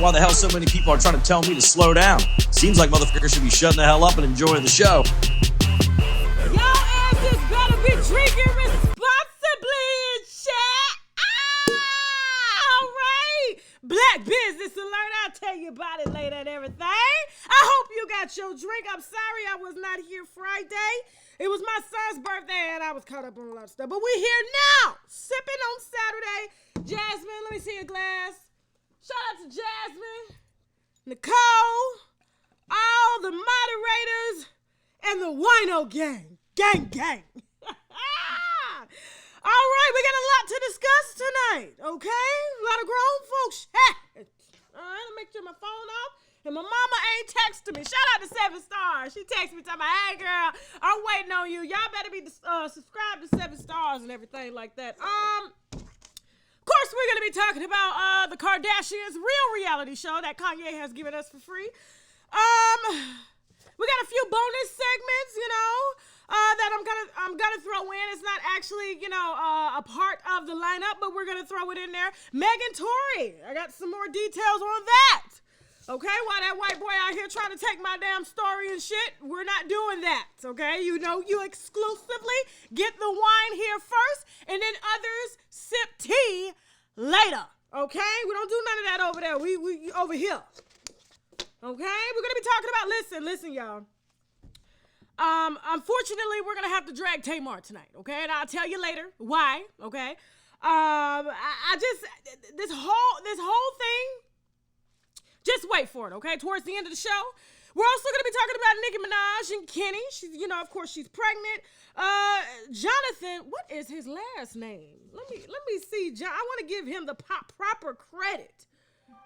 why the hell so many people are trying to tell me to slow down. Seems like motherfuckers should be shutting the hell up and enjoying the show. Y'all asses better be drinking responsibly and shit. All right. Black business alert. I'll tell you about it later and everything. I hope you got your drink. I'm sorry I was not here Friday. It was my son's birthday and I was caught up on a lot of stuff. But we're here now, sipping on Saturday. Jasmine, let me see your glass. Shout out to Jasmine, Nicole, all the moderators, and the wino gang. Gang. All right, we got a lot to discuss tonight, okay? A lot of grown folks. All right, let me make sure my phone off. And my mama ain't texting me. Shout out to 7 Stars. She texted me talking about, hey, girl, I'm waiting on you. Y'all better be subscribed to 7 Stars and everything like that. Of course, we're going to be talking about the Kardashians' real reality show that Kanye has given us for free. We got a few bonus segments, that I'm gonna throw in. It's not actually, a part of the lineup, but we're gonna throw it in there. Megan Tory, I got some more details on that. Okay, while that white boy out here trying to take my damn story and shit, we're not doing that. Okay, you exclusively get the wine here first, and then others sip tea later. Okay, we don't do none of that over there. We over here. Okay, we're gonna be talking about. Listen, y'all. Unfortunately, we're gonna have to drag Tamar tonight, okay? And I'll tell you later why, okay? This whole thing, just wait for it, okay? Towards the end of the show, we're also gonna be talking about Nicki Minaj and Kenny. She's, of course, she's pregnant. Jonathan, what is his last name? Let me see. I want to give him the proper credit,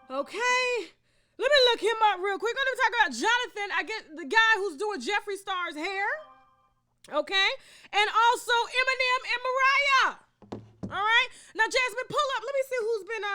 okay? Let me look him up real quick. Let me talk about Jonathan. I get the guy who's doing Jeffree Star's hair. Okay? And also Eminem and Mariah. All right? Now, Jasmine, pull up. Let me see who's been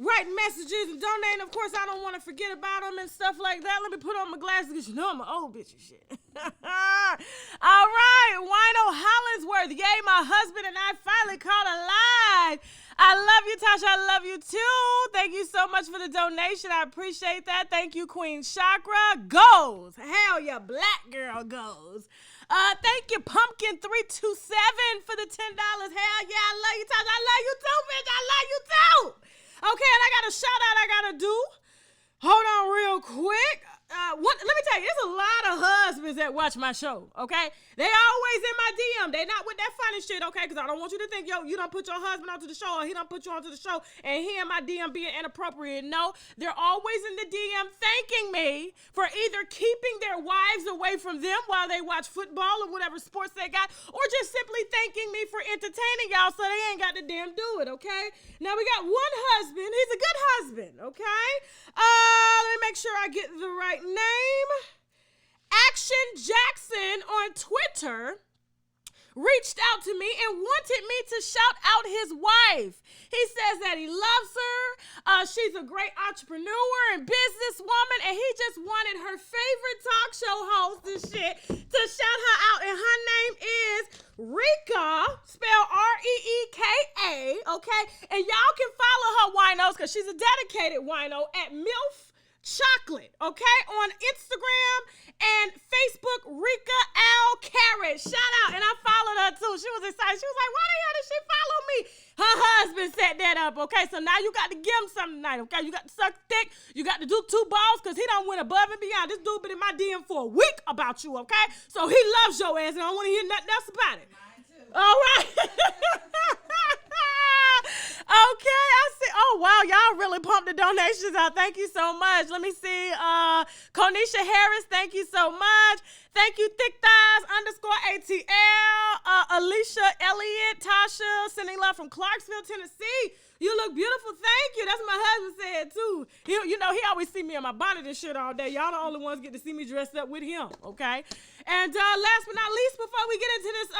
writing messages and donating. Of course, I don't want to forget about them and stuff like that. Let me put on my glasses because I'm an old bitch and shit. All right. Wino Hollinsworth. Yay, my husband and I finally caught alive. I love you, Tasha. I love you, too. Thank you so much for the donation. I appreciate that. Thank you, Queen Chakra. Goes. Hell yeah, black girl goes. Thank you, Pumpkin327 for the $10. Hell yeah, I love you, Tasha. I love you, too, bitch. I love you, too. Okay, and I got a shout out I got to do. Hold on real quick. Let me tell you, there's a lot of husbands that watch my show, okay? They always in my DM. They not with that funny shit, okay? Because I don't want you to think, you don't put your husband onto the show or he don't put you onto the show and he in my DM being inappropriate. No, they're always in the DM thanking me for either keeping their wives away from them while they watch football or whatever sports they got, or just simply thanking me for entertaining y'all so they ain't got to damn do it, okay? Now, we got one husband. He's a good husband, okay? Let me make sure I get the right name. Action Jackson on Twitter reached out to me and wanted me to shout out his wife. He says that he loves her. She's a great entrepreneur and businesswoman, and he just wanted her favorite talk show host and shit to shout her out, and her name is Rika, spelled R-E-E-K-A, okay? And y'all can follow her winos because she's a dedicated wino at MILF Chocolate, okay? On Instagram and Facebook, Rika Al Carrot. Shout out. And I followed her too. She was excited. She was like, why the hell did she follow me? Her husband set that up, okay? So now you got to give him something tonight, okay? You got to suck thick. You got to do 2 balls because he done went above and beyond. This dude been in my DM for a week about you, okay? So he loves your ass and I don't want to hear nothing else about it. Mine too. All right. Okay, I see. Oh, wow. Y'all really pumped the donations out. Thank you so much. Let me see. Konisha Harris, thank you so much. Thank you, Thick Thighs _ATL. Alicia Elliott, Tasha, sending love from Clarksville, Tennessee. You look beautiful. Thank you. That's what my husband said, too. He always see me in my bonnet and shit all day. Y'all the only ones get to see me dressed up with him, okay? And last but not least, before we get into this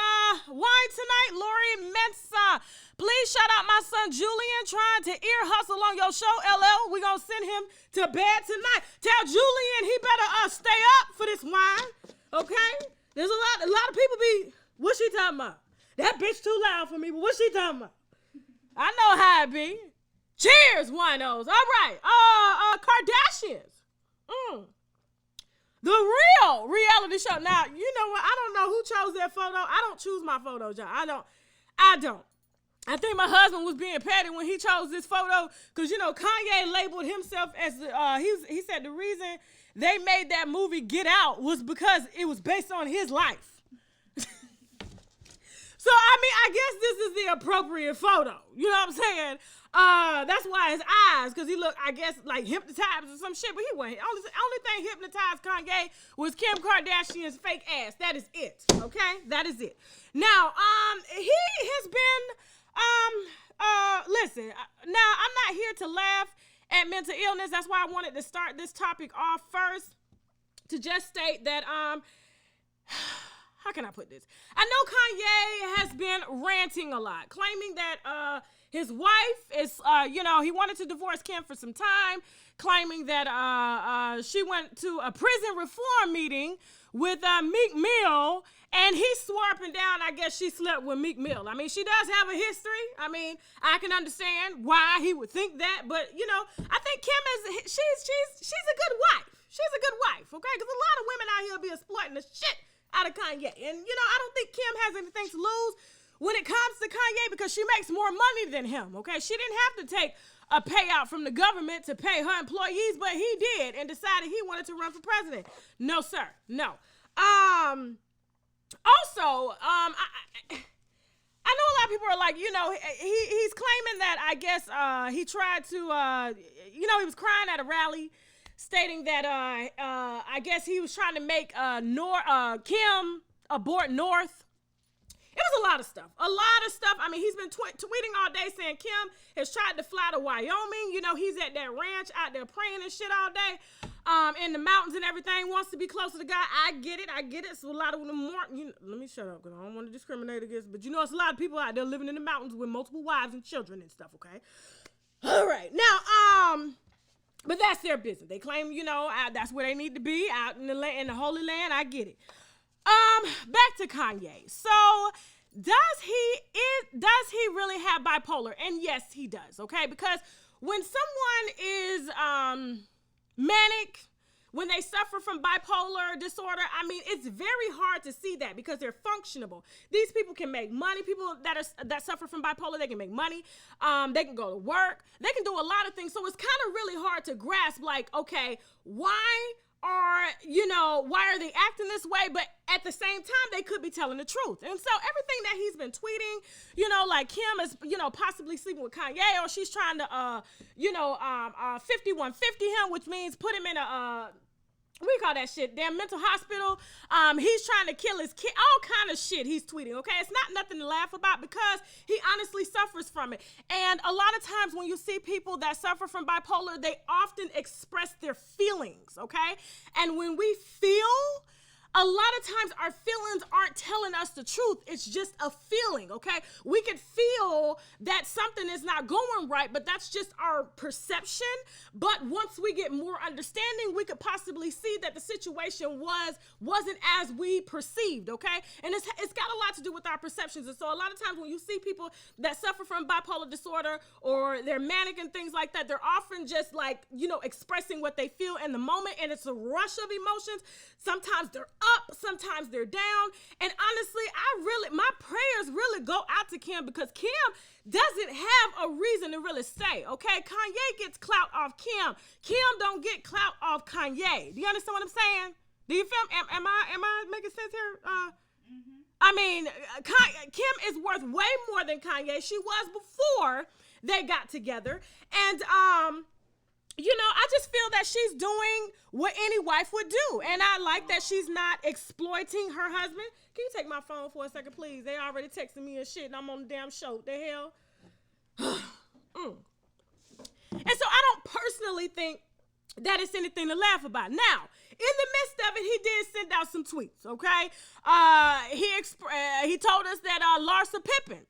wine tonight, Lori Mensa. Please shout out my son Julian trying to ear hustle on your show, LL. We're going to send him to bed tonight. Tell Julian he better stay up for this wine, okay? There's a lot of people be, what she talking about? That bitch too loud for me, but what she talking about? I know how it be. Cheers, winos. All right. Kardashians. The real reality show. Now, you know what? I don't know who chose that photo. I don't choose my photos, y'all. I don't. I think my husband was being petty when he chose this photo because, you know, Kanye labeled himself as, he said the reason they made that movie Get Out was because it was based on his life. So, I mean, I guess this is the appropriate photo. You know what I'm saying? That's why his eyes, because he looked, I guess, like hypnotized or some shit, but he wasn't. Only thing hypnotized Kanye was Kim Kardashian's fake ass. That is it, okay? That is it. Now, he has been, listen, now, I'm not here to laugh at mental illness. That's why I wanted to start this topic off first, to just state that, how can I put this? I know Kanye has been ranting a lot, claiming that his wife is, he wanted to divorce Kim for some time, claiming that she went to a prison reform meeting with Meek Mill, and he swore up and down, I guess she slept with Meek Mill. I mean, she does have a history. I mean, I can understand why he would think that, but, you know, I think Kim is, she's a good wife. She's a good wife, okay? Because a lot of women out here be exploiting the shit out of Kanye. And, you know, I don't think Kim has anything to lose when it comes to Kanye because she makes more money than him, okay? She didn't have to take a payout from the government to pay her employees, but he did and decided he wanted to run for president. No, sir. No. Also, I know a lot of people are like, you know, he's claiming that, I guess, he tried to, he was crying at a rally stating that, I guess he was trying to make Kim abort North. It was a lot of stuff. I mean, he's been tweeting all day saying Kim has tried to fly to Wyoming. You know, he's at that ranch out there praying and shit all day in the mountains and everything, wants to be closer to God. I get it. So a lot of them more, let me shut up because I don't want to discriminate against, but you know, it's a lot of people out there living in the mountains with multiple wives and children and stuff, okay? All right. Now, but that's their business. They claim, you know, that's where they need to be, out in the Holy Land. I get it. Back to Kanye. So, does he really have bipolar? And yes, he does, okay? Because when someone is manic, when they suffer from bipolar disorder, I mean, it's very hard to see that because they're functionable. These people can make money. People that suffer from bipolar, they can make money. They can go to work. They can do a lot of things. So it's kind of really hard to grasp, like, okay, why are they acting this way? But at the same time, they could be telling the truth. And so everything that he's been tweeting, you know, like Kim is, you know, possibly sleeping with Kanye, or she's trying to, 5150 him, which means put him in a, what do you call that shit? Damn mental hospital. He's trying to kill his kid. All kind of shit he's tweeting, okay? It's not nothing to laugh about because he honestly suffers from it. And a lot of times when you see people that suffer from bipolar, they often express their feelings, okay? And when we feel, a lot of times our feelings aren't telling us the truth. It's just a feeling, okay? We could feel that something is not going right, but that's just our perception. But once we get more understanding, we could possibly see that the situation wasn't as we perceived, okay? And it's got a lot to do with our perceptions. And so a lot of times when you see people that suffer from bipolar disorder or they're manic and things like that, they're often just like, you know, expressing what they feel in the moment, and it's a rush of emotions. Sometimes they're up, sometimes they're down. And honestly, my prayers really go out to Kim because Kim doesn't have a reason to really stay, okay? Kanye gets clout off Kim. Kim don't get clout off Kanye. Do you understand what I'm saying? Do you feel, am I making sense here? I mean, Kim is worth way more than Kanye. She was before they got together. And, you know, I just feel that she's doing what any wife would do. And I like that she's not exploiting her husband. Can you take my phone for a second, please? They already texting me and shit, and I'm on the damn show. What the hell? And so I don't personally think that it's anything to laugh about. Now, in the midst of it, he did send out some tweets, okay? He told us that Larsa Pippen,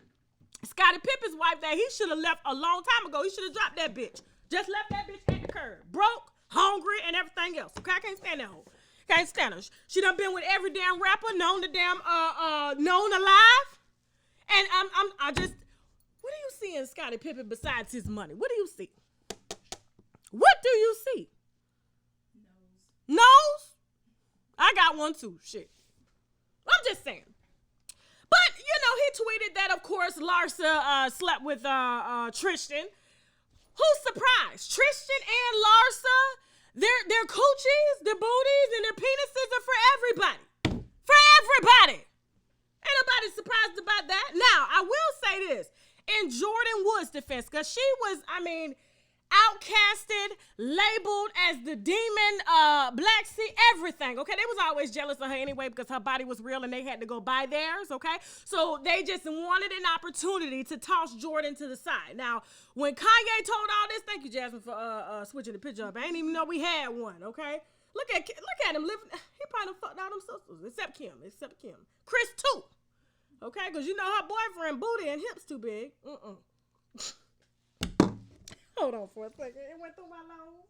Scottie Pippen's wife, that he should have left a long time ago. He should have dropped that bitch. Just left that bitch at the curb. Broke, hungry, and everything else. Okay, I can't stand that hoe. Can't stand her. She done been with every damn rapper known alive. And I just, we What do you see in Scottie Pippen besides his money? What do you see? What do you see? Nose? I got one too. Shit. I'm just saying. But, you know, he tweeted that, of course, Larsa slept with Tristan. Who's surprised? Tristan and Larsa, their coochies, their booties, and their penises are for everybody. For everybody. Ain't nobody surprised about that. Now, I will say this. In Jordan Wood's defense, because she was, outcasted, labeled as the demon, Black Sea, everything, okay? They was always jealous of her anyway because her body was real and they had to go buy theirs, okay? So they just wanted an opportunity to toss Jordan to the side. Now, when Kanye told all this, thank you, Jasmine, for switching the picture up. I didn't even know we had one, okay? Look at him living. He probably fucked all them sisters, except Kim. Chris, too, okay? Because you know her boyfriend booty and hips too big. Hold on for a second. It went through my nose.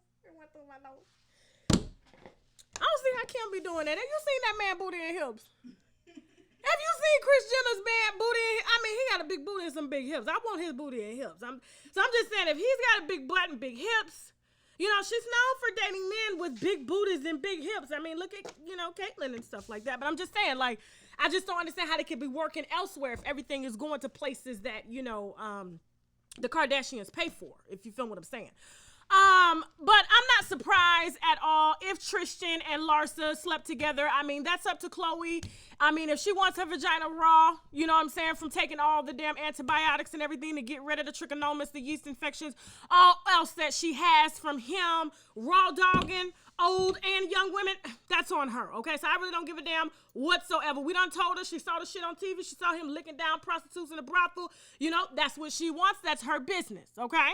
I don't see how Kim be doing that. Have you seen that man booty and hips? Have you seen Kris Jenner's man booty? He got a big booty and some big hips. I want his booty and hips. I'm just saying, if he's got a big butt and big hips, you know, she's known for dating men with big booties and big hips. Look at, you know, Caitlyn and stuff like that. But I'm just saying, like, I just don't understand how they could be working elsewhere if everything is going to places that, you know, the Kardashians pay for, if you feel what I'm saying. But I'm not surprised at all if Tristan and Larsa slept together. That's up to Chloe. If she wants her vagina raw, you know what I'm saying, from taking all the damn antibiotics and everything to get rid of the trichomonas, the yeast infections, all else that she has from him, raw dogging old and young women, that's on her, okay? So I really don't give a damn whatsoever. We done told her. She saw the shit on TV. She saw him licking down prostitutes in a brothel. You know, that's what she wants. That's her business, okay?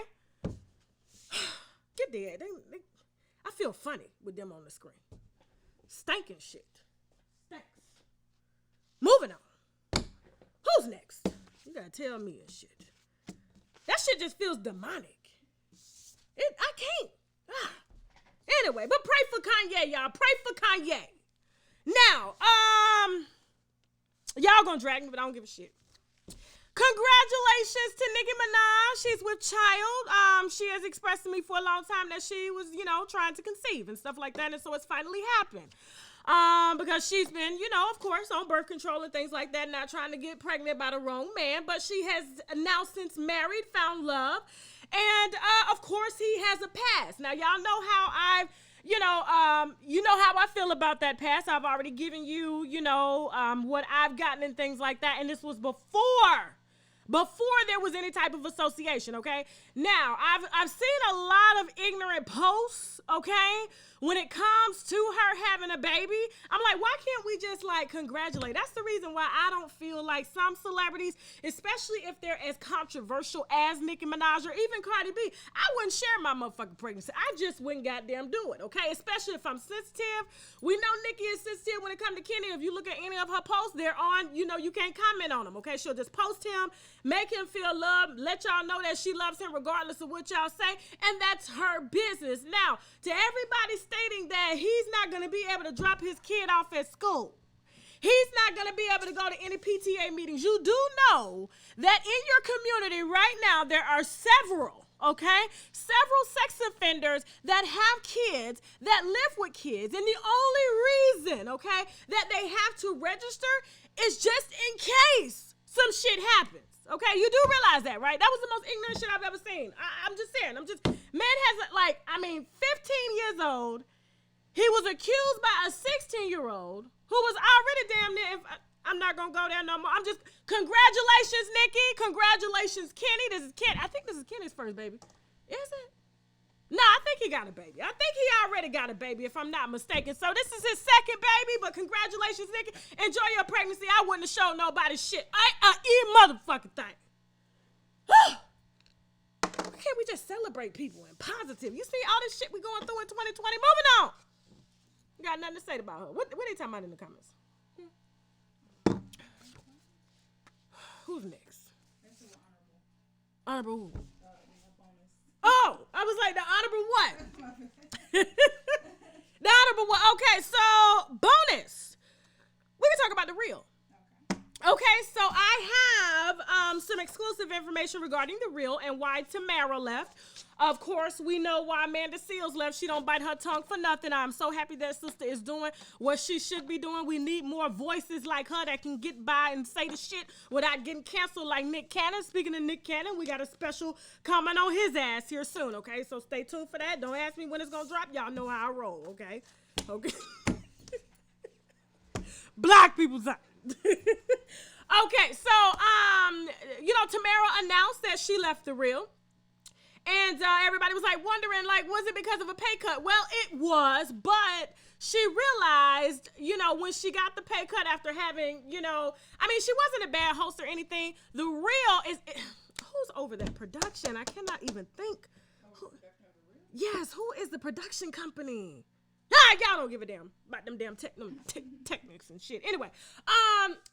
Get there. I feel funny with them on the screen. Stinking shit. Stinks. Moving on. Who's next? You gotta tell me and shit. That shit just feels demonic. I can't. Anyway, but pray for Kanye, y'all. Pray for Kanye. Now, y'all gonna drag me, but I don't give a shit. Congratulations to Nicki Minaj. She's with child. She has expressed to me for a long time that she was, you know, trying to conceive and stuff like that. And so it's finally happened. Because she's been, you know, of course, on birth control and things like that, not trying to get pregnant by the wrong man. But she has now since married, found love. And, of course, he has a past. Now, y'all know how I've, you know how I feel about that past. I've already given you, you know, what I've gotten and things like that. And this was before there was any type of association, okay? Now, I've seen a lot of ignorant posts, okay? When it comes to her having a baby, I'm like, why can't we just, like, congratulate? That's the reason why I don't feel like some celebrities, especially if they're as controversial as Nicki Minaj or even Cardi B, I wouldn't share my motherfucking pregnancy. I just wouldn't goddamn do it, okay? Especially if I'm sensitive. We know Nicki is sensitive when it comes to Kenny. If you look at any of her posts, they're on, you know, you can't comment on them, okay? She'll just post him, make him feel loved, let y'all know that she loves him regardless of what y'all say, and that's her business. Now, to everybody stating that he's not going to be able to drop his kid off at school, he's not going to be able to go to any PTA meetings, you do know that in your community right now there are several sex offenders that have kids, that live with kids, and the only reason, okay, that they have to register is just in case some shit happens. Okay, you do realize that, right? That was the most ignorant shit I've ever seen. I'm just saying. Man has, 15 years old. He was accused by a 16-year-old who was already damn near, I'm not going to go there no more. Congratulations, Nicki. Congratulations, Kenny. I think this is Kenny's first baby. Is it? No, I think he got a baby. I think he already got a baby, if I'm not mistaken. So this is his second baby, but congratulations, Nicki. Enjoy your pregnancy. I wouldn't have shown nobody shit. Motherfucking thing. Can't we just celebrate people and positive? You see all this shit we going through in 2020? Moving on. You got nothing to say about her. What are they talking about in the comments? Who's next? Honorable who? Oh, I was like, the honorable what? The honorable what? Okay, so bonus. We can talk about the real. Okay, Okay, so I have some exclusive information regarding The Real and why Tamara left. Of course, we know why Amanda Seales left. She don't bite her tongue for nothing. I'm so happy that sister is doing what she should be doing. We need more voices like her that can get by and say the shit without getting canceled like Nick Cannon. Speaking of Nick Cannon, we got a special comment on his ass here soon, okay? So stay tuned for that. Don't ask me when it's gonna drop. Y'all know how I roll, okay? Okay. Black people's time. Okay, so, Tamara announced that she left The Real. And everybody was like wondering, like, was it because of a pay cut? Well, it was, but she realized, when she got the pay cut after having, she wasn't a bad host or anything. The Real is, who's over that production? I cannot even think. Yes, who is the production company? Y'all don't give a damn about them damn techniques and shit. Anyway,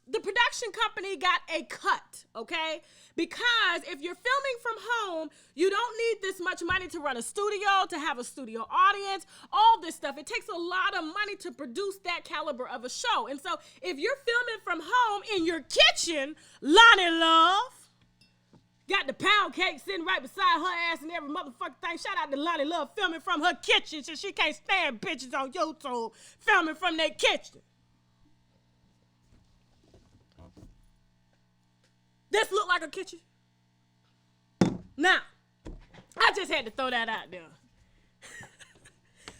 the production company got a cut, okay? Because if you're filming from home, you don't need this much money to run a studio, to have a studio audience, all this stuff. It takes a lot of money to produce that caliber of a show. And so if you're filming from home in your kitchen, Lonnie Love, got the pound cake sitting right beside her ass and every motherfucking thing. Shout out to Lonnie Love filming from her kitchen since she can't stand bitches on YouTube filming from their kitchen. This look like a kitchen? Now, I just had to throw that out there.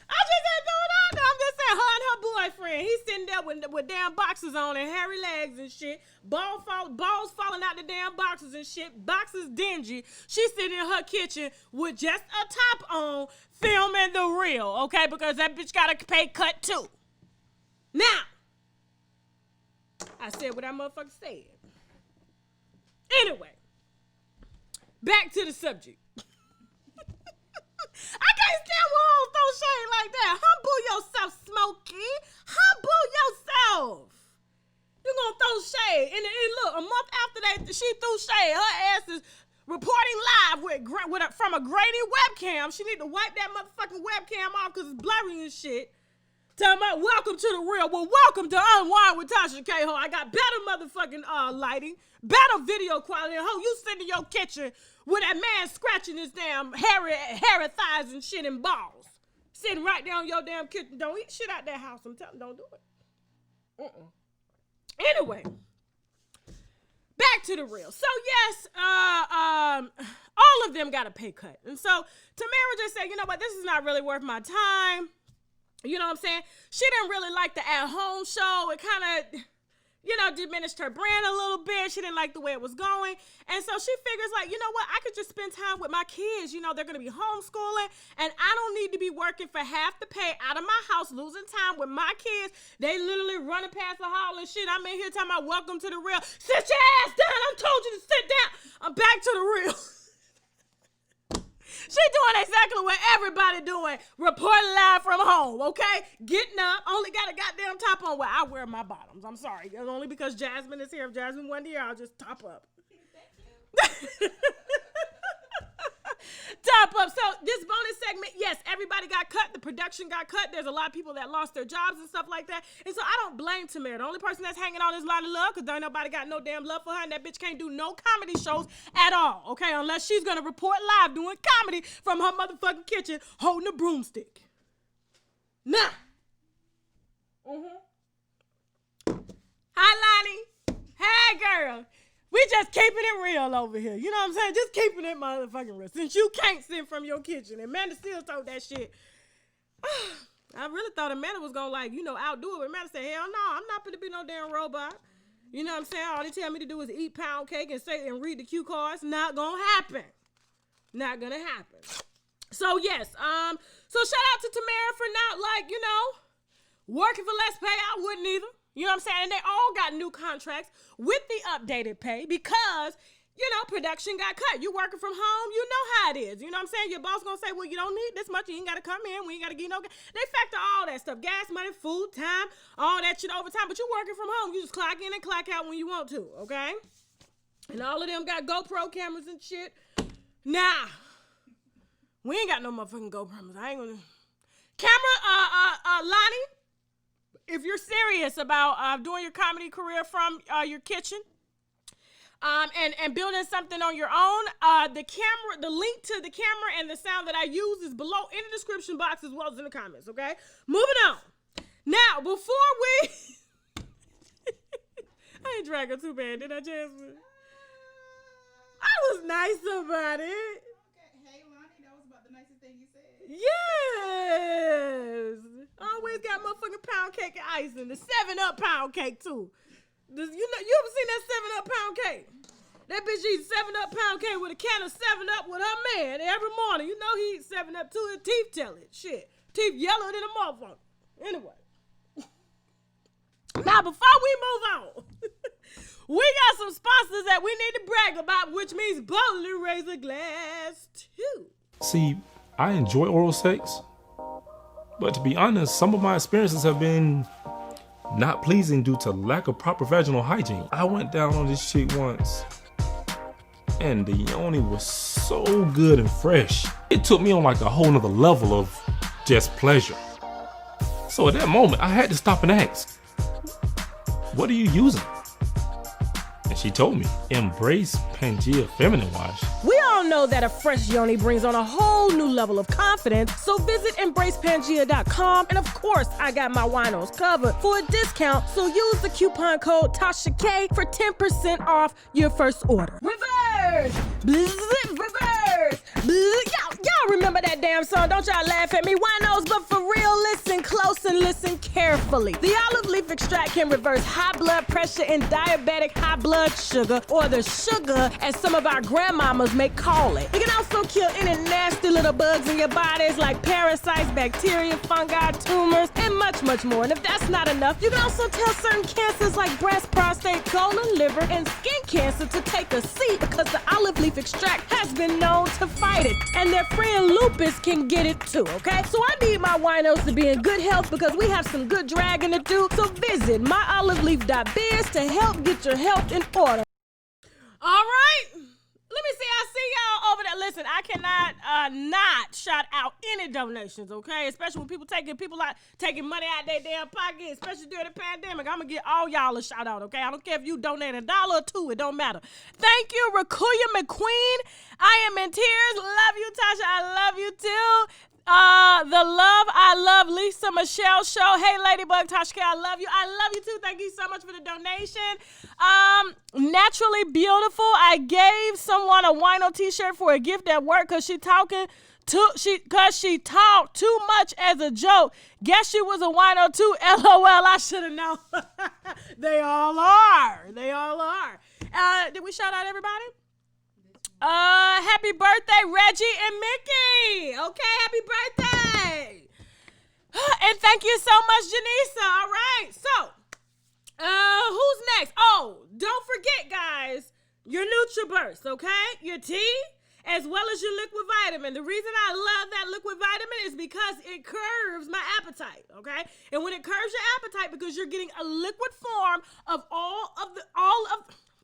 I'm just saying, her and her boyfriend, he's sitting there with damn boxes on and hairy legs and shit, balls falling out the damn boxes and shit, boxes dingy. She's sitting in her kitchen with just a top on, filming The Real, okay? Because that bitch got a pay cut too. Now, I said what that motherfucker said. Anyway, back to the subject. I can't stand when throw shade like that. Humble yourself, Smokey. Humble yourself. You gonna throw shade. And look, a month after that, she threw shade. Her ass is reporting live from a grainy webcam. She need to wipe that motherfucking webcam off because it's blurry and shit. Talking about welcome to The Real. Well, welcome to Unwind with Tasha K. Ho. I got better motherfucking lighting, better video quality. Ho, you sit in your kitchen with that man scratching his damn hairy thighs and shit and balls. Sitting right there on your damn kitchen. Don't eat shit out that house. I'm telling you, don't do it. Anyway, back to The Real. So yes, all of them got a pay cut. And so Tamara just said, you know what, this is not really worth my time. You know what I'm saying? She didn't really like the at-home show. It kind of, diminished her brand a little bit. She didn't like the way it was going. And so she figures like, you know what? I could just spend time with my kids. They're going to be homeschooling. And I don't need to be working for half the pay out of my house, losing time with my kids. They literally running past the hall and shit. I'm in here talking about welcome to The Real. Sit your ass down. I told you to sit down. I'm back to The Real. She doing exactly what everybody doing. Reporting live from home, okay? Getting up. Only got a goddamn top on. Well, I wear my bottoms. I'm sorry. Only because Jasmine is here. If Jasmine wasn't here, I'll just top up. Top up. So this bonus segment, yes, everybody got cut. The production got cut. There's a lot of people that lost their jobs and stuff like that. And so I don't blame Tamara. The only person that's hanging on is Lonnie Love because there ain't nobody got no damn love for her. And that bitch can't do no comedy shows at all, okay? Unless she's going to report live doing comedy from her motherfucking kitchen holding a broomstick. Nah. Hi, Lonnie. Hey, girl. We just keeping it real over here. You know what I'm saying? Just keeping it motherfucking real. Since you can't sing from your kitchen. And Amanda still told that shit. I really thought Amanda was going to outdo it. But Amanda said, hell no, I'm not going to be no damn robot. You know what I'm saying? All they tell me to do is eat pound cake and read the cue cards. Not going to happen. Not going to happen. So yes, so shout out to Tamara for not working for less pay. I wouldn't either. You know what I'm saying? And they all got new contracts with the updated pay because, production got cut. You working from home, you know how it is. You know what I'm saying? Your boss gonna say, well, you don't need this much. You ain't got to come in. We ain't got to get no. They factor all that stuff. Gas money, food, time, all that shit overtime. But you working from home. You just clock in and clock out when you want to, okay? And all of them got GoPro cameras and shit. Nah. We ain't got no motherfucking GoPros. I ain't gonna. Lonnie, if you're serious about doing your comedy career from your kitchen, and building something on your own, the link to the camera and the sound that I use is below in the description box as well as in the comments, okay? Moving on. Now, before we... I ain't dragging too bad, did I, Jasmine? I was nice about it. Okay. Hey, Lonnie, that was about the nicest thing you said. Yes. Always got motherfucking pound cake and icing. The 7-Up pound cake, too. You ever seen that 7-Up pound cake? That bitch eats 7-Up pound cake with a can of 7-Up with her man every morning. You know he eats 7-Up too. His teeth tell it. Shit. Teeth yellow than a motherfucker. Anyway. Now, before we move on, we got some sponsors that we need to brag about, which means boldly raise a glass too. See, I enjoy oral sex, but to be honest, some of my experiences have been not pleasing due to lack of proper vaginal hygiene. I went down on this chick once, and the yoni was so good and fresh. It took me on like a whole nother level of just pleasure. So at that moment, I had to stop and ask, what are you using? And she told me, embrace Pangea Feminine Wash. We all know that a fresh yoni brings on a whole new level of confidence, so visit embracepangea.com, and of course, I got my winos covered for a discount, so use the coupon code TASHAK for 10% off your first order. Reverse! Reverse! Y'all remember that damn song? Don't y'all laugh at me, winos, but for real, listen close and listen carefully. The olive leaf extract can reverse high blood pressure and diabetic high blood sugar, or the sugar as some of our grandmamas may call it. It can also kill any nasty little bugs in your bodies like parasites, bacteria, fungi, tumors, and much, much more. And if that's not enough, you can also tell certain cancers like breast, prostate, colon, liver, and skin cancer to take a seat because the olive leaf extract has been known to fight it. And their friend lupus can get it too, okay? So I need my winos to be in good health because we have some good dragging to do. So visit myoliveleaf.biz to help get your health in order. All right. Let me see. I see y'all over there. Listen, I cannot not shout out any donations, okay? Especially when people taking money out their damn pocket, especially during the pandemic. I'm gonna get all y'all a shout out, okay? I don't care if you donate $1 or $2, it don't matter. Thank you, Rakuya McQueen. I am in tears. Love you, Tasha. I love you too. The love, I love Lisa Michelle Show. Hey, Ladybug, Tasha, I love you. I love you too. Thank you so much for the donation. Naturally Beautiful. I gave someone a wino t-shirt for a gift at work because she talked too much as a joke. Guess she was a wino too. LOL, I should have known. They all are. They all are. Did we shout out everybody? Happy birthday, Reggie and Mickey. Okay, happy birthday. And thank you so much, Janisa. All right, so, who's next? Oh, don't forget, guys, your NutriBurst, okay? Your tea, as well as your liquid vitamin. The reason I love that liquid vitamin is because it curbs my appetite, okay? And when it curbs your appetite, because you're getting a liquid form of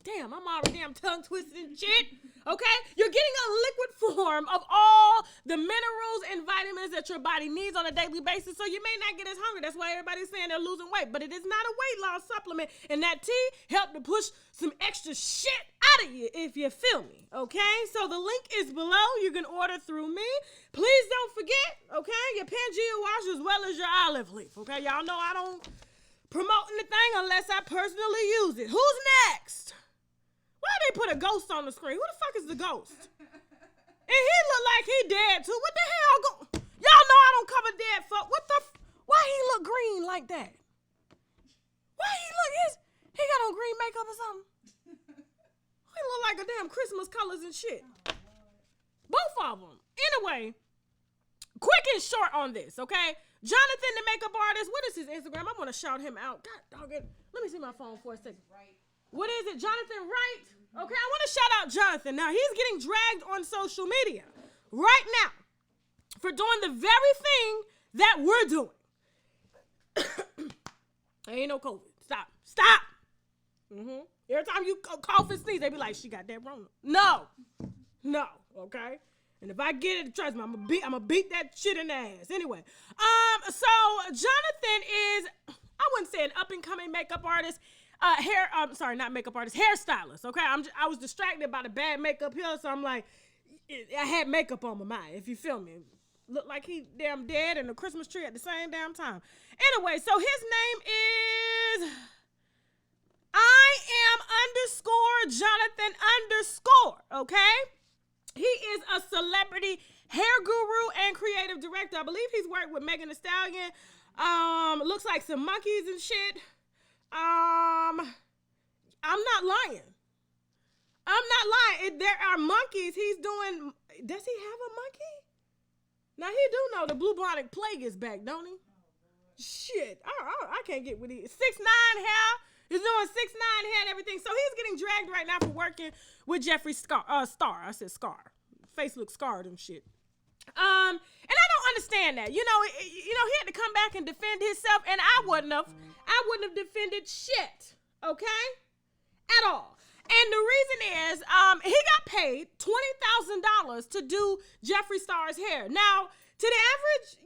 damn, I'm already damn tongue twisted and shit. Okay? You're getting a liquid form of all the minerals and vitamins that your body needs on a daily basis, so you may not get as hungry. That's why everybody's saying they're losing weight, but it is not a weight loss supplement, and that tea helped to push some extra shit out of you, if you feel me, okay? So the link is below. You can order through me. Please don't forget, okay, your Pangea wash as well as your olive leaf, okay? Y'all know I don't promote anything unless I personally use it. Who's next? Why they put a ghost on the screen? Who the fuck is the ghost? And he look like he dead too. What the hell? Y'all know I don't cover dead fuck. Why he look green like that? Why he got on green makeup or something? He look like a damn Christmas colors and shit. Both of them. Anyway, quick and short on this, okay? Jonathan, the makeup artist. What is his Instagram? I want to shout him out. God dog it. Let me see my phone for a second. Right. What is it? Jonathan Wright? Okay, I want to shout out Jonathan. Now, he's getting dragged on social media right now for doing the very thing that we're doing. Ain't no COVID. Stop. Every time you cough and sneeze, they be like, she got that wrong. No, okay? And if I get it, trust me, I'm gonna beat that shit in the ass. Anyway, so Jonathan is, I wouldn't say an up-and-coming makeup artist. not makeup artist, hairstylist. Okay, I was distracted by the bad makeup here, so I'm like, I had makeup on my mind. If you feel me, looked like he damn dead and a Christmas tree at the same damn time. Anyway, so his name is I am_Jonathan_. Okay, he is a celebrity hair guru and creative director. I believe he's worked with Megan Thee Stallion. Looks like some monkeys and shit. I'm not lying. There are monkeys. He's doing. Does he have a monkey? Now he do know the bubonic plague is back, don't he? Shit, I can't get with it. 6ix9ine hair. He's doing 6ix9ine hair and everything. So he's getting dragged right now for working with Jeffree Star. I said Scar. Face looks scarred and shit. And I don't understand that. You know, he had to come back and defend himself, and I wouldn't have defended shit, okay? At all. And the reason is, he got paid $20,000 to do Jeffree Star's hair. Now, to the average,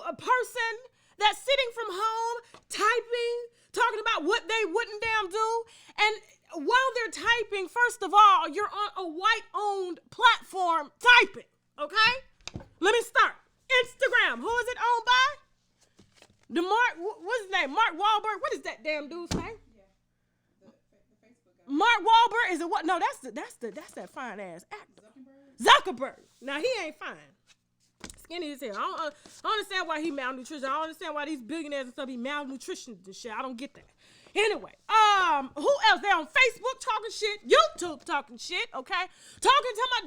a person that's sitting from home, typing, talking about what they wouldn't damn do, and while they're typing, first of all, you're on a white-owned platform typing, okay? Let me start. Instagram. Who is it owned by? What's his name? Mark Wahlberg. What is that damn dude's name? Yeah. The Facebook guy. Mark Wahlberg is it what? No, that's that fine ass actor. Zuckerberg. Now he ain't fine. Skinny as hell. I don't understand why he malnutrition. I don't understand why these billionaires and stuff be malnutrition and shit. I don't get that. Anyway, who else? They're on Facebook talking shit, YouTube talking shit, okay? Talking about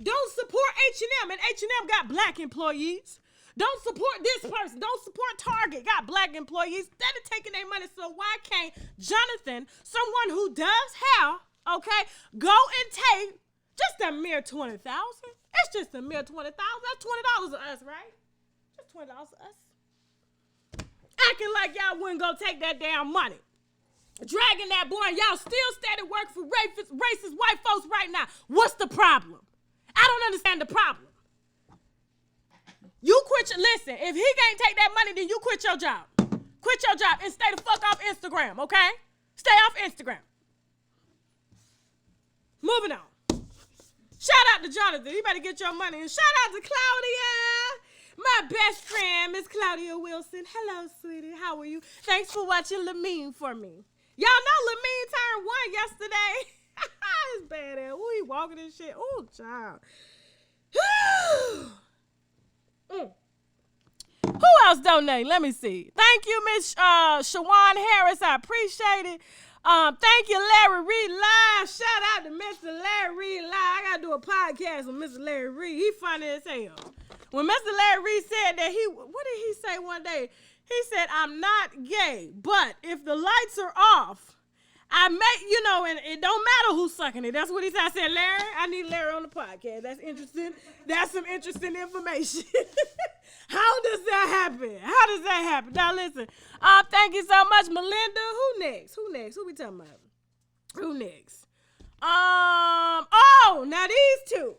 don't support H&M, and H&M got black employees. Don't support this person. Don't support Target, got black employees. They're taking their money, so why can't Jonathan, someone who does hair, okay, go and take just a mere $20,000? It's just a mere $20,000. That's $20 to us, right? Just $20 to us. Acting like y'all wouldn't go take that damn money. Dragging that boy, and y'all still steady work for racist white folks right now. What's the problem? I don't understand the problem. Listen, if he can't take that money, then you quit your job. Quit your job and stay the fuck off Instagram, okay? Stay off Instagram. Moving on. Shout out to Jonathan. You better get your money. And shout out to Claudia, my best friend, Miss Claudia Wilson. Hello, sweetie. How are you? Thanks for watching Lamine for me. Y'all know Lamine turned 1 yesterday. It's badass. Ooh, he walking and shit. Ooh, child. Who else donated? Let me see. Thank you, Miss Shawan Harris. I appreciate it. Thank you, Larry Reed Live. Shout out to Mr. Larry Reed Live. I gotta do a podcast with Mr. Larry Reed. He funny as hell. When Mr. Larry Reed said that what did he say one day? He said, I'm not gay, but if the lights are off, and it don't matter who's sucking it. That's what he said. I said, Larry, I need Larry on the podcast. That's interesting. That's some interesting information. How does that happen? Now listen, thank you so much, Melinda. Who next? Who we talking about? Who next? Now these two.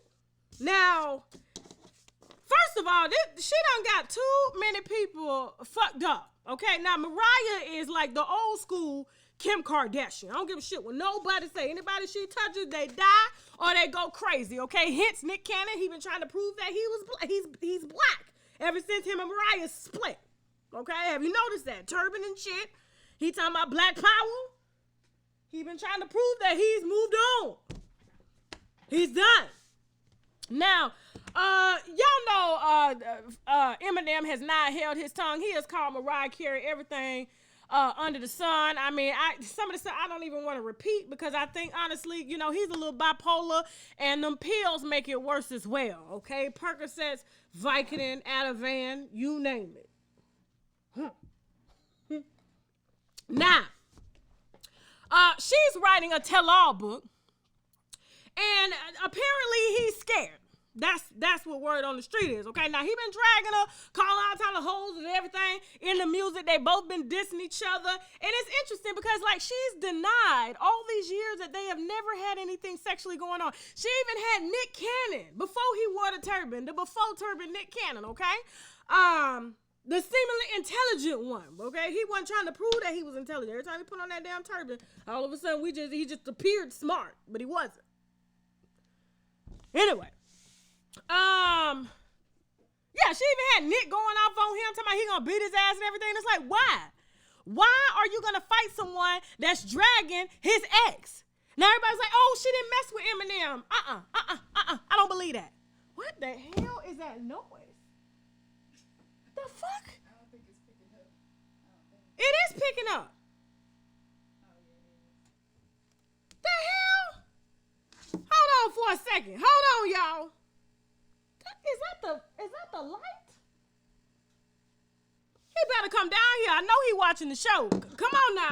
Now, first of all, she done got too many people fucked up. Okay, now Mariah is like the old school Kim Kardashian. I don't give a shit what nobody say. Anybody she touches, they die or they go crazy. Okay, hence Nick Cannon. He been trying to prove that he was he's black ever since him and Mariah split. Okay, have you noticed that? Turban and shit. He talking about black power. He been trying to prove that he's moved on. He's done. Now, y'all know Eminem has not held his tongue. He has called Mariah Carey everything under the sun. I mean, some of the stuff I don't even want to repeat because I think, honestly, he's a little bipolar, and them pills make it worse as well, okay? Percocets, Vicodin, Ativan, you name it. Now, she's writing a tell-all book, and apparently he's scared. That's what word on the street is, okay? Now, he been dragging her, calling all kind of hoes and everything in the music. They both been dissing each other. And it's interesting because, she's denied all these years that they have never had anything sexually going on. She even had Nick Cannon before he wore the turban, the before turban Nick Cannon, okay? the seemingly intelligent one, okay? He wasn't trying to prove that he was intelligent. Every time he put on that damn turban, all of a sudden he just appeared smart, but he wasn't. Anyway, yeah, she even had Nick going off on him, talking about he gonna beat his ass and everything. It's like, why? Why are you gonna fight someone that's dragging his ex? Now everybody's like, oh, she didn't mess with Eminem. I don't believe that. What the hell is that noise? The fuck? I don't think it's picking up. It is picking up. Oh, yeah, it is. The hell? Hold on for a second. Hold on, y'all. Is that the light? He better come down here. I know he watching the show. Come on now.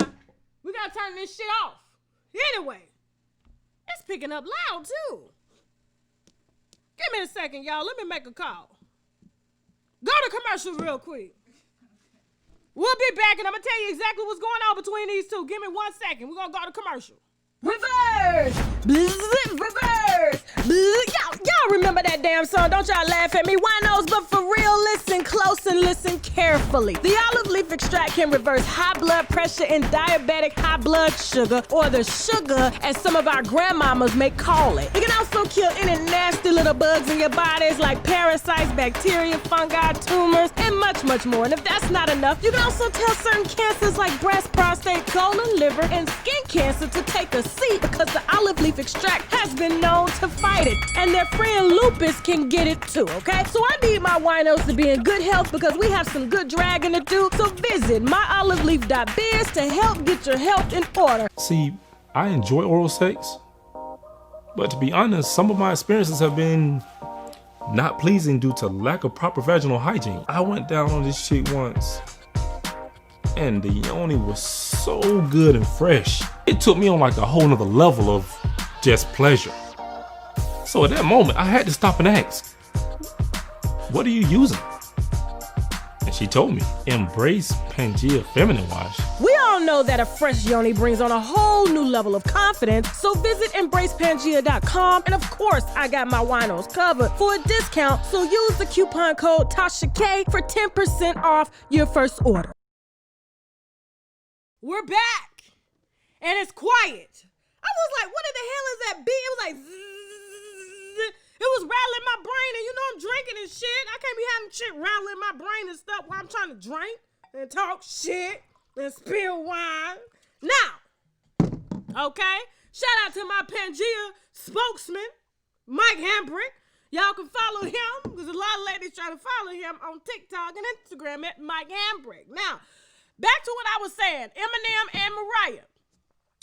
We gotta turn this shit off. Anyway, it's picking up loud too. Give me a second, y'all. Let me make a call. Go to commercial real quick. We'll be back, and I'm gonna tell you exactly what's going on between these two. Give me 1 second. We're gonna go to commercial. Reverse! Reverse! Y'all remember that damn song? Don't y'all laugh at me, winos, but for real, listen close and listen carefully. The olive leaf extract can reverse high blood pressure and diabetic high blood sugar, or the sugar, as some of our grandmamas may call it. It can also kill any nasty little bugs in your bodies like parasites, bacteria, fungi, tumors, and much, much more. And if that's not enough, you can also tell certain cancers like breast, prostate, colon, liver, and skin cancer to take a seat, because the olive leaf extract has been known to fight it, and their friend lupus can get it too, okay? So I need my winos to be in good health, because we have some good dragging to do. So visit myoliveleaf.biz to help get your health in order. See, I enjoy oral sex, but to be honest, some of my experiences have been not pleasing due to lack of proper vaginal hygiene. I went down on this shit once, and the yoni was so good and fresh. It took me on like a whole nother level of just pleasure. So at that moment, I had to stop and ask, what are you using? And she told me, Embrace Pangea Feminine Wash. We all know that a fresh yoni brings on a whole new level of confidence, so visit embracepangea.com, and of course, I got my winos covered for a discount, so use the coupon code TASHAK for 10% off your first order. We're back, and it's quiet. I was like, what in the hell is that beat? It was like, zzz. It was rattling my brain, and you know I'm drinking and shit. I can't be having shit rattling my brain and stuff while I'm trying to drink and talk shit and spill wine. Now, okay, shout out to my Pangea spokesman, Mike Hambrick. Y'all can follow him, because a lot of ladies try to follow him on TikTok and Instagram at Mike Hambrick. Now, back to what I was saying, Eminem and Mariah.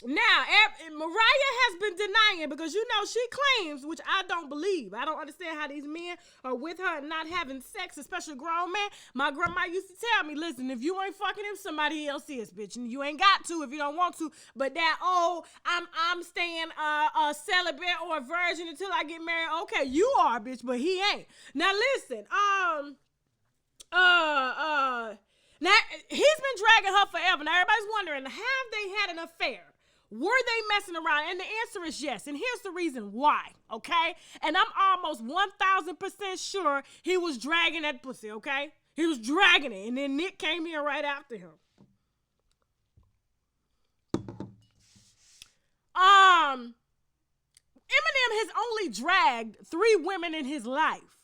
Now, Mariah has been denying, because you know she claims, which I don't believe. I don't understand how these men are with her and not having sex, especially grown men. My grandma used to tell me, listen, if you ain't fucking him, somebody else is, bitch. And you ain't got to if you don't want to. But that, I'm staying celibate or a virgin until I get married. Okay, you are, bitch, but he ain't. Now, listen, now, he's been dragging her forever. Now, everybody's wondering, have they had an affair? Were they messing around? And the answer is yes. And here's the reason why, okay? And I'm almost 1,000% sure he was dragging that pussy, okay? He was dragging it. And then Nick came in right after him. Eminem has only dragged 3 women in his life.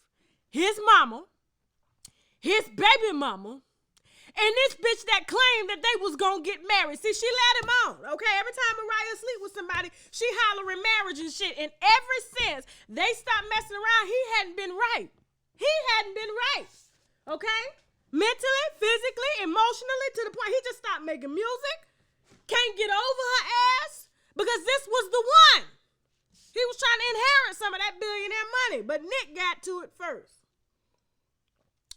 His mama, his baby mama, and this bitch that claimed that they was gonna get married. See, she let him on, okay? Every time Mariah sleep with somebody, she hollering marriage and shit. And ever since they stopped messing around, he hadn't been right. He hadn't been right, okay? Mentally, physically, emotionally, to the point he just stopped making music. Can't get over her ass, because this was the one. He was trying to inherit some of that billionaire money, but Nick got to it first.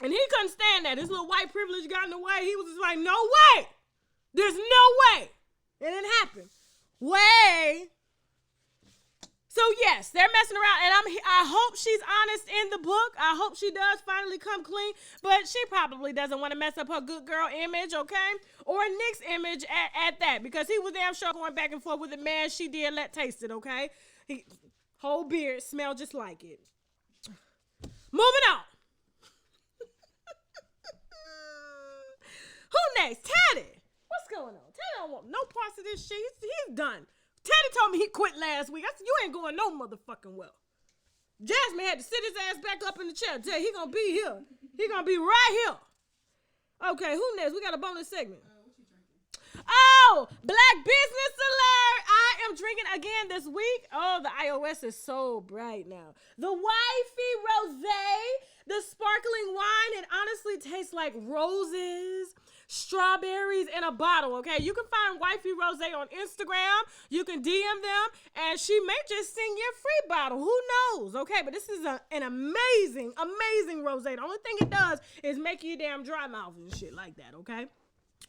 And he couldn't stand that. His little white privilege got in the way. He was just like, no way. There's no way. And it happened. Way. So, yes, they're messing around. And I hope she's honest in the book. I hope she does finally come clean. But she probably doesn't want to mess up her good girl image, okay? Or Nick's image at that. Because he was damn sure going back and forth with the man she did let taste it, okay? Whole beard smelled just like it. Moving on. Who next? Teddy. What's going on? Teddy don't want no parts of this shit. He's done. Teddy told me he quit last week. I said, you ain't going no motherfucking well. Jasmine had to sit his ass back up in the chair. Tell he gonna be here. He gonna be right here. Okay, who next? We got a bonus segment. What you drinking? Oh, Black Business Alert. I am drinking again this week. Oh, the iOS is so bright now. The Wifey Rosé, the sparkling wine. It honestly tastes like roses, strawberries in a bottle, okay? You can find Wifey Rosé on Instagram. You can DM them, and she may just send you a free bottle. Who knows, okay? But this is an amazing, amazing rosé. The only thing it does is make you damn dry mouth and shit like that, okay?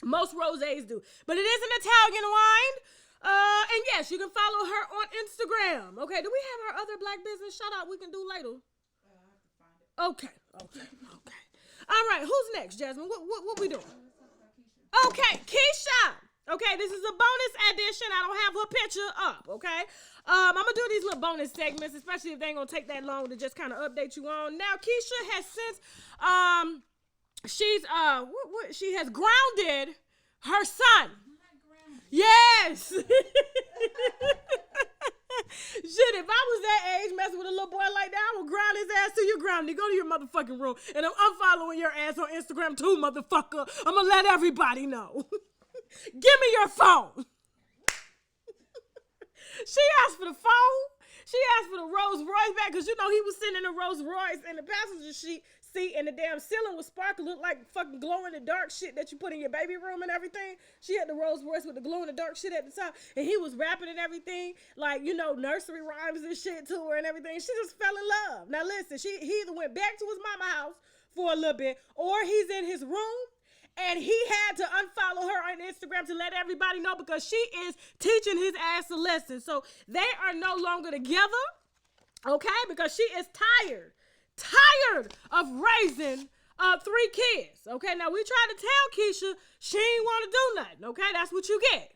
Most rosés do. But it is an Italian wine. And yes, you can follow her on Instagram. Okay, do we have her other Black business shout out we can do later? I have to find it. Okay. All right, who's next, Jasmine? What we doing? Let's talk about Keisha. Okay, Keisha. Okay, this is a bonus edition. I don't have her picture up, okay? I'm going to do these little bonus segments, especially if they ain't going to take that long to just kind of update you on. Now, Keisha has since, she has grounded her son. Yes. Shit, if I was that age messing with a little boy like that, I would ground his ass to your grounding. Go to your motherfucking room. And I'm unfollowing your ass on Instagram too, motherfucker. I'm going to let everybody know. Give me your phone. She asked for the phone. She asked for the Rolls Royce back because, you know, he was sitting in a Rolls Royce in the passenger seat and the damn ceiling was sparkling, looked like fucking glow in the dark shit that you put in your baby room and everything. She had the Rolls Royce with the glow in the dark shit at the top, and he was rapping and everything, like, you know, nursery rhymes and shit to her and everything. She just fell in love. Now listen, he either went back to his mama house for a little bit, or he's in his room, and he had to unfollow her on Instagram to let everybody know because she is teaching his ass a lesson. So they are no longer together, okay, because she is tired of raising 3 kids. Okay, now we tried to tell Keisha she ain't want to do nothing. Okay, that's what you get.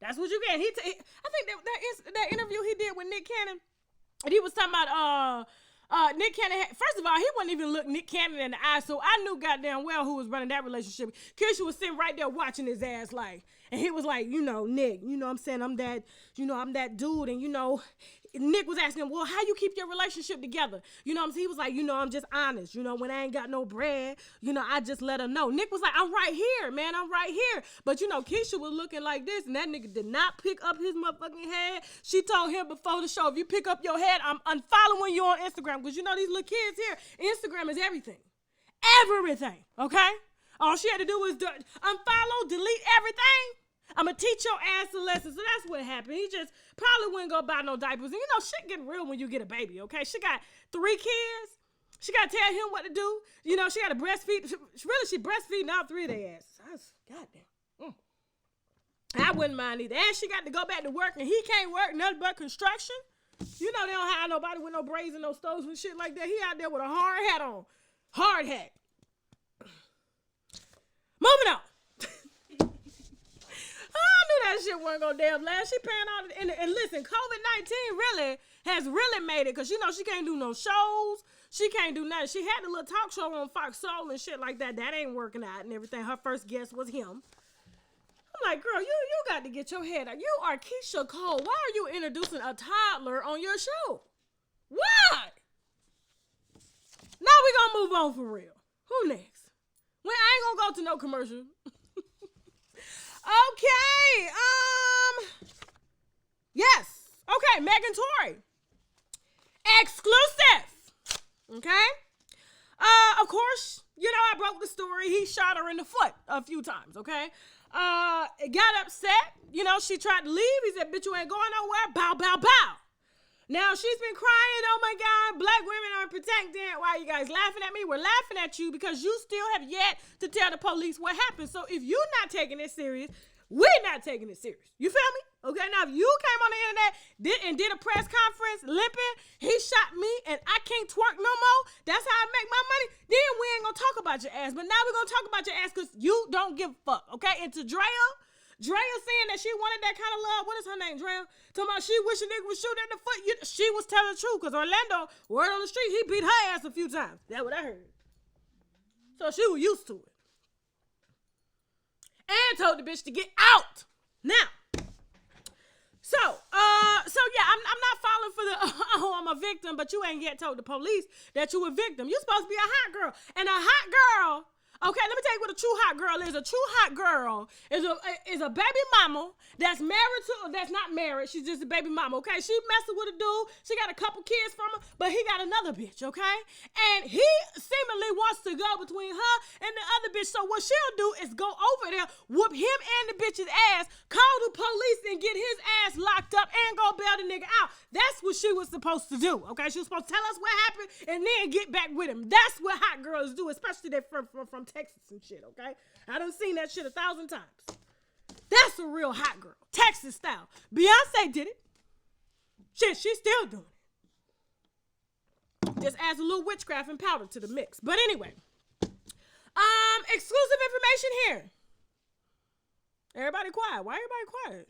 That's what you get. I think that interview he did with Nick Cannon, and he was talking about Nick Cannon. First of all, he wouldn't even look Nick Cannon in the eye, so I knew goddamn well who was running that relationship. Keisha was sitting right there watching his ass, like, and he was like, you know, Nick, you know what I'm saying, I'm that dude, and you know. Nick was asking him, well, how you keep your relationship together? You know what I'm saying? He was like, you know, I'm just honest. You know, when I ain't got no bread, you know, I just let her know. Nick was like, I'm right here, man. I'm right here. But, you know, Keisha was looking like this, and that nigga did not pick up his motherfucking head. She told him before the show, if you pick up your head, I'm unfollowing you on Instagram. Because, you know, these little kids here, Instagram is everything. Everything, okay? All she had to do was unfollow, delete everything. I'm going to teach your ass a lesson. So that's what happened. He just probably wouldn't go buy no diapers. And you know, shit getting real when you get a baby, okay? She got 3 kids. She got to tell him what to do. You know, she got to breastfeed. She breastfeeding all 3 of their asses. Goddamn. I wouldn't mind either. And she got to go back to work, and he can't work nothing but construction. You know, they don't hire nobody with no braids and no stoves and shit like that. He out there with a hard hat on. Hard hat. Moving on. I knew that shit wasn't gonna damn last. She paying all the, and listen, COVID-19 has made it, because you know she can't do no shows. She can't do nothing. She had a little talk show on Fox Soul and shit like that. That ain't working out and everything. Her first guest was him. I'm like, girl, you got to get your head out. You are Keisha Cole. Why are you introducing a toddler on your show? Why? Now we gonna move on for real. Who next? Well, I ain't gonna go to no commercial. Okay, yes. Okay, Megan Tory. Exclusive. Okay? Of course, you know, I broke the story. He shot her in the foot a few times, okay? Got upset. You know, she tried to leave. He said, bitch, you ain't going nowhere. Bow, bow, bow. Now, she's been crying, oh my God, black women aren't protected. Why are you guys laughing at me? We're laughing at you because you still have yet to tell the police what happened. So if you're not taking it serious, we're not taking it serious. You feel me? Okay, now if you came on the internet did a press conference limping, he shot me and I can't twerk no more, that's how I make my money, then we ain't gonna talk about your ass. But now we're gonna talk about your ass because you don't give a fuck, okay? And to Drea saying that she wanted that kind of love. What is her name, Drea? Talking about she wish a nigga would shoot her in the foot. She was telling the truth because Orlando, word on the street, he beat her ass a few times. That's what I heard. So she was used to it. and told the bitch to get out. Now, so yeah, I'm not falling for the, oh, I'm a victim, but you ain't yet told the police that you a victim. You supposed to be a hot girl. And a hot girl, okay, let me tell you what a true hot girl is. A true hot girl is a baby mama that's married to, that's not married. She's just a baby mama, okay? She messing with a dude. She got a couple kids from her, but he got another bitch, okay? And he seemingly wants to go between her and the other bitch. So what she'll do is go over there, whoop him and the bitch's ass, call the police and get his ass locked up and go bail the nigga out. That's what she was supposed to do, okay? She was supposed to tell us what happened and then get back with him. That's what hot girls do, especially they're from Texas and shit, okay? I done seen that shit 1,000 times. That's a real hot girl. Texas style. Beyonce did it. Shit, she's still doing it. Just adds a little witchcraft and powder to the mix. But anyway. Exclusive information here. Everybody quiet. Why everybody quiet?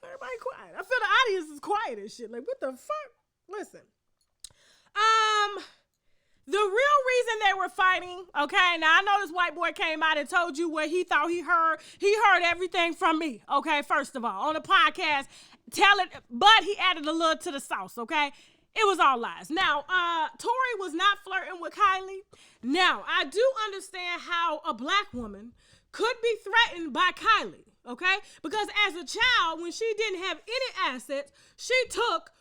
Everybody quiet. I feel the audience is quiet and shit. Like, what the fuck? Listen. The real reason they were fighting, okay, now I know this white boy came out and told you what he thought he heard. He heard everything from me, okay, first of all, on the podcast, but he added a little to the sauce, okay? It was all lies. Now, Tory was not flirting with Kylie. Now, I do understand how a black woman could be threatened by Kylie, okay? Because as a child, when she didn't have any assets, she took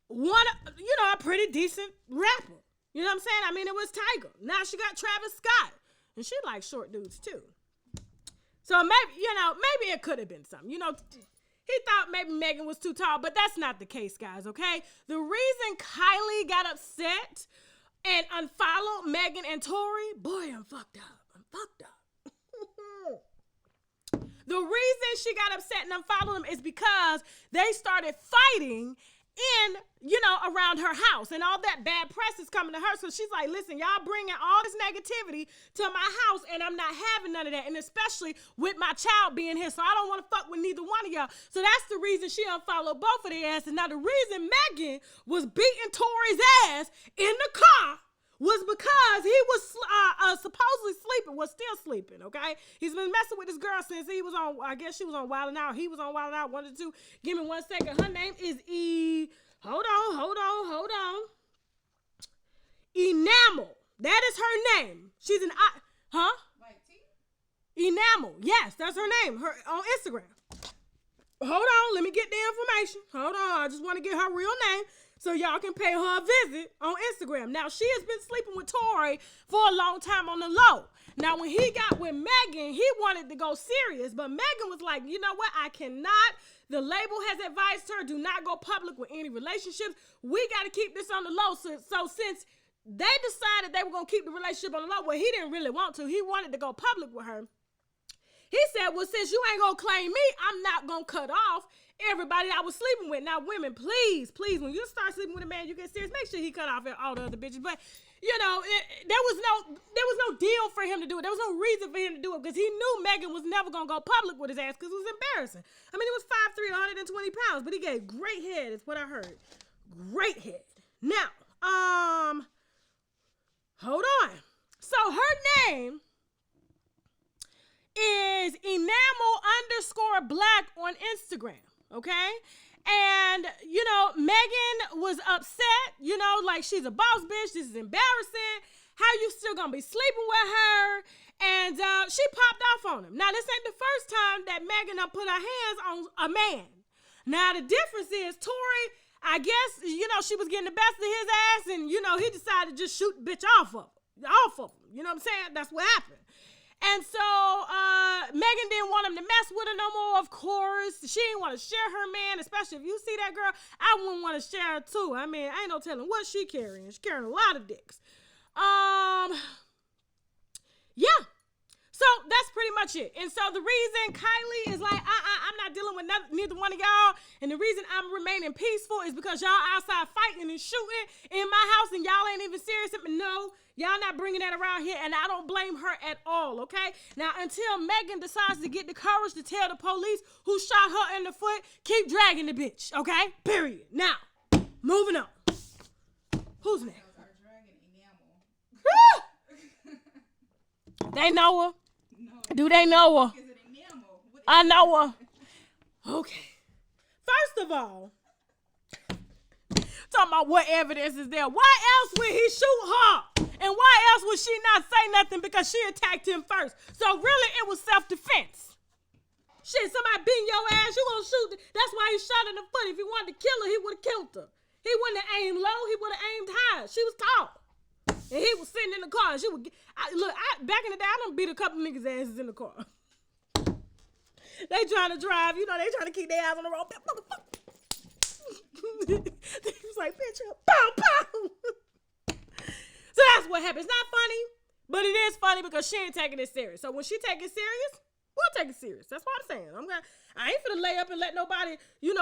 a pretty decent rapper. You know what I'm saying? I mean, it was Tiger. Now she got Travis Scott. And she likes short dudes too. So maybe it could have been something. You know, he thought maybe Megan was too tall, but that's not the case, guys, okay? The reason Kylie got upset and unfollowed Megan and Tory, boy, I'm fucked up. The reason she got upset and unfollowed them is because they started fighting around her house, and all that bad press is coming to her. So she's like, listen, y'all bringing all this negativity to my house, and I'm not having none of that, and especially with my child being here, so I don't want to fuck with neither one of y'all. So that's the reason she unfollowed both of their asses. Now, the reason Megan was beating Tory's ass in the car was because he was supposedly still sleeping, okay? He's been messing with this girl since he was on, I guess she was on Wild 'N Out. He was on Wild 'N Out, 1 or 2. Give me 1 second. Her name is hold on. Enamel. That is her name. She's an, Like T? Enamel. Yes, that's her name. Her on Instagram. Hold on, let me get the information. Hold on, I just want to get her real name so y'all can pay her a visit on Instagram. Now, she has been sleeping with Tory for a long time on the low. Now, when he got with Megan, he wanted to go serious, but Megan was like, you know what? I cannot. The label has advised her, do not go public with any relationships. We got to keep this on the low. So since they decided they were going to keep the relationship on the low, well, he didn't really want to. He wanted to go public with her. He said, well, since you ain't going to claim me, I'm not going to cut off everybody I was sleeping with. Now, women, please, when you start sleeping with a man, you get serious, make sure he cut off all the other bitches. But, there was no deal for him to do it. There was no reason for him to do it because he knew Megan was never going to go public with his ass because it was embarrassing. I mean, he was 5'3", 120 pounds, but he gave great head is what I heard. Great head. Now, hold on. So her name is enamel_black on Instagram, okay? And, Megan was upset, like she's a boss bitch. This is embarrassing. How you still gonna be sleeping with her? And she popped off on him. Now, this ain't the first time that Megan done put her hands on a man. Now, the difference is Tory, I guess, she was getting the best of his ass and, he decided to just shoot the bitch off of him. You know what I'm saying? That's what happened. And so Megan didn't want him to mess with her no more, of course. She didn't want to share her man, especially if you see that girl. I wouldn't want to share her too. I mean, I ain't no telling what she carrying. She's carrying a lot of dicks. Yeah. So that's pretty much it. And so the reason Kylie is like, I'm not dealing with neither one of y'all. And the reason I'm remaining peaceful is because y'all outside fighting and shooting in my house and y'all ain't even serious. No, y'all not bringing that around here. And I don't blame her at all, okay? Now, until Megan decides to get the courage to tell the police who shot her in the foot, keep dragging the bitch, okay? Period. Now, moving on. Who's next? Our dragon Enamel. They know her. Do they know her? Is it enamel? I know her. Okay. First of all, talking about what evidence is there. Why else would he shoot her? And why else would she not say nothing because she attacked him first? So really, it was self-defense. Shit, somebody beating your ass, you gonna shoot. That's why he shot in the foot. If he wanted to kill her, he would have killed her. He wouldn't have aimed low. He would have aimed high. She was tall. And he was sitting in the car. And she would back in the day, I done beat a couple niggas' asses in the car. They trying to drive, they trying to keep their eyes on the road. He was like, bitch, pow, pow. So that's what happened. It's not funny, but it is funny because she ain't taking it serious. So when she take it serious, we'll take it serious. That's what I'm saying. I ain't finna lay up and let nobody,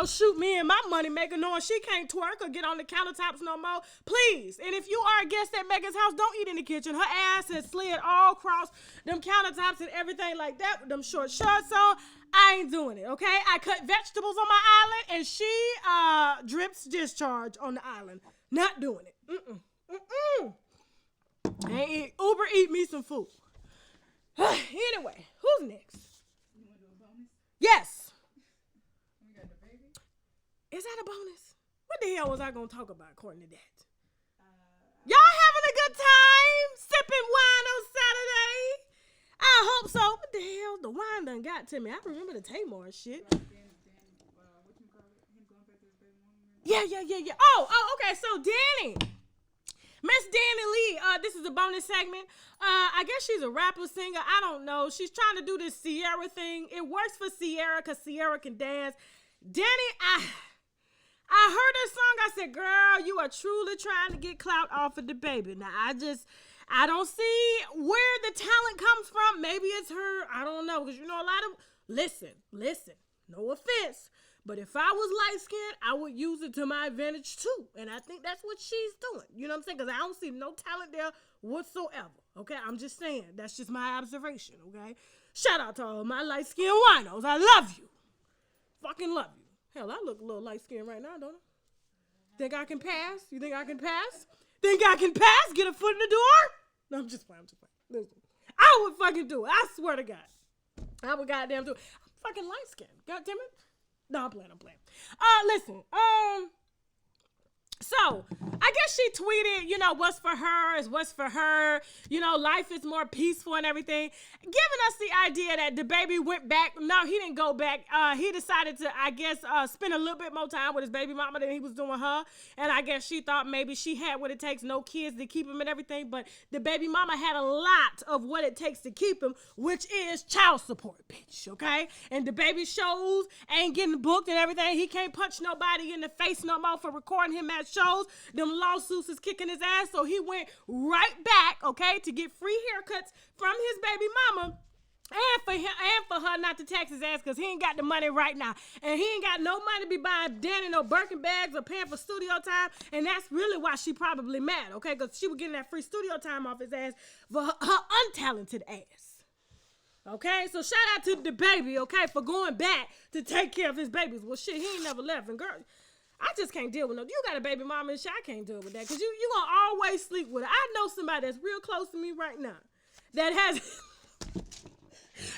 shoot me and my money maker knowing she can't twerk or get on the countertops no more. Please. And if you are a guest at Megan's house, don't eat in the kitchen. Her ass has slid all across them countertops and everything like that with them short shorts on. I ain't doing it, okay? I cut vegetables on my island and she drips discharge on the island. Not doing it. Uber eat me some food. Anyway, who's next? You want to do a bonus? Yes. We got the baby. Is that a bonus? What the hell was I going to talk about according to that? Y'all having a good time? Sipping wine on Saturday? I hope so. What the hell? The wine done got to me. I remember the Tamar shit. Yeah. Oh, okay. So Danny. Miss Danny Leigh, this is a bonus segment. I guess she's a rapper, singer. I don't know. She's trying to do this Sierra thing. It works for Sierra because Sierra can dance. Danny, I heard her song. I said, girl, you are truly trying to get clout off of the baby. Now, I don't see where the talent comes from. Maybe it's her. I don't know. Because, a lot of... Listen. No offense. But if I was light-skinned, I would use it to my advantage, too. And I think that's what she's doing. You know what I'm saying? Because I don't see no talent there whatsoever. Okay? I'm just saying. That's just my observation, okay? Shout out to all my light-skinned winos. I love you. Fucking love you. Hell, I look a little light-skinned right now, don't I? Think I can pass? You think I can pass? Think I can pass? Get a foot in the door? No, I'm just playing. Listen. I would fucking do it. I swear to God. I would goddamn do it. I'm fucking light-skinned. God damn it. No, I'm playing. Listen, so I guess she tweeted, what's for her is what's for her. Life is more peaceful and everything. Giving us the idea that the baby went back. No, he didn't go back. He decided to, I guess, spend a little bit more time with his baby mama than he was doing her. And I guess she thought maybe she had what it takes, no kids to keep him and everything. But the baby mama had a lot of what it takes to keep him, which is child support, bitch, okay? And the baby shows ain't getting booked and everything. He can't punch nobody in the face no more for recording him at shows. Them lawsuits is kicking his ass, so he went right back, okay, to get free haircuts from his baby mama. And for him and for her not to tax his ass because he ain't got the money right now. And he ain't got no money to be buying Danny no Birkin bags or paying for studio time. And that's really why she probably mad, okay? Because she was getting that free studio time off his ass for her untalented ass. Okay? So shout out to the baby, okay, for going back to take care of his babies. Well, shit, he ain't never left. And girl, I just can't deal with no. You got a baby mama and shit. I can't deal with that because you gonna always sleep with her. I know somebody that's real close to me right now that has.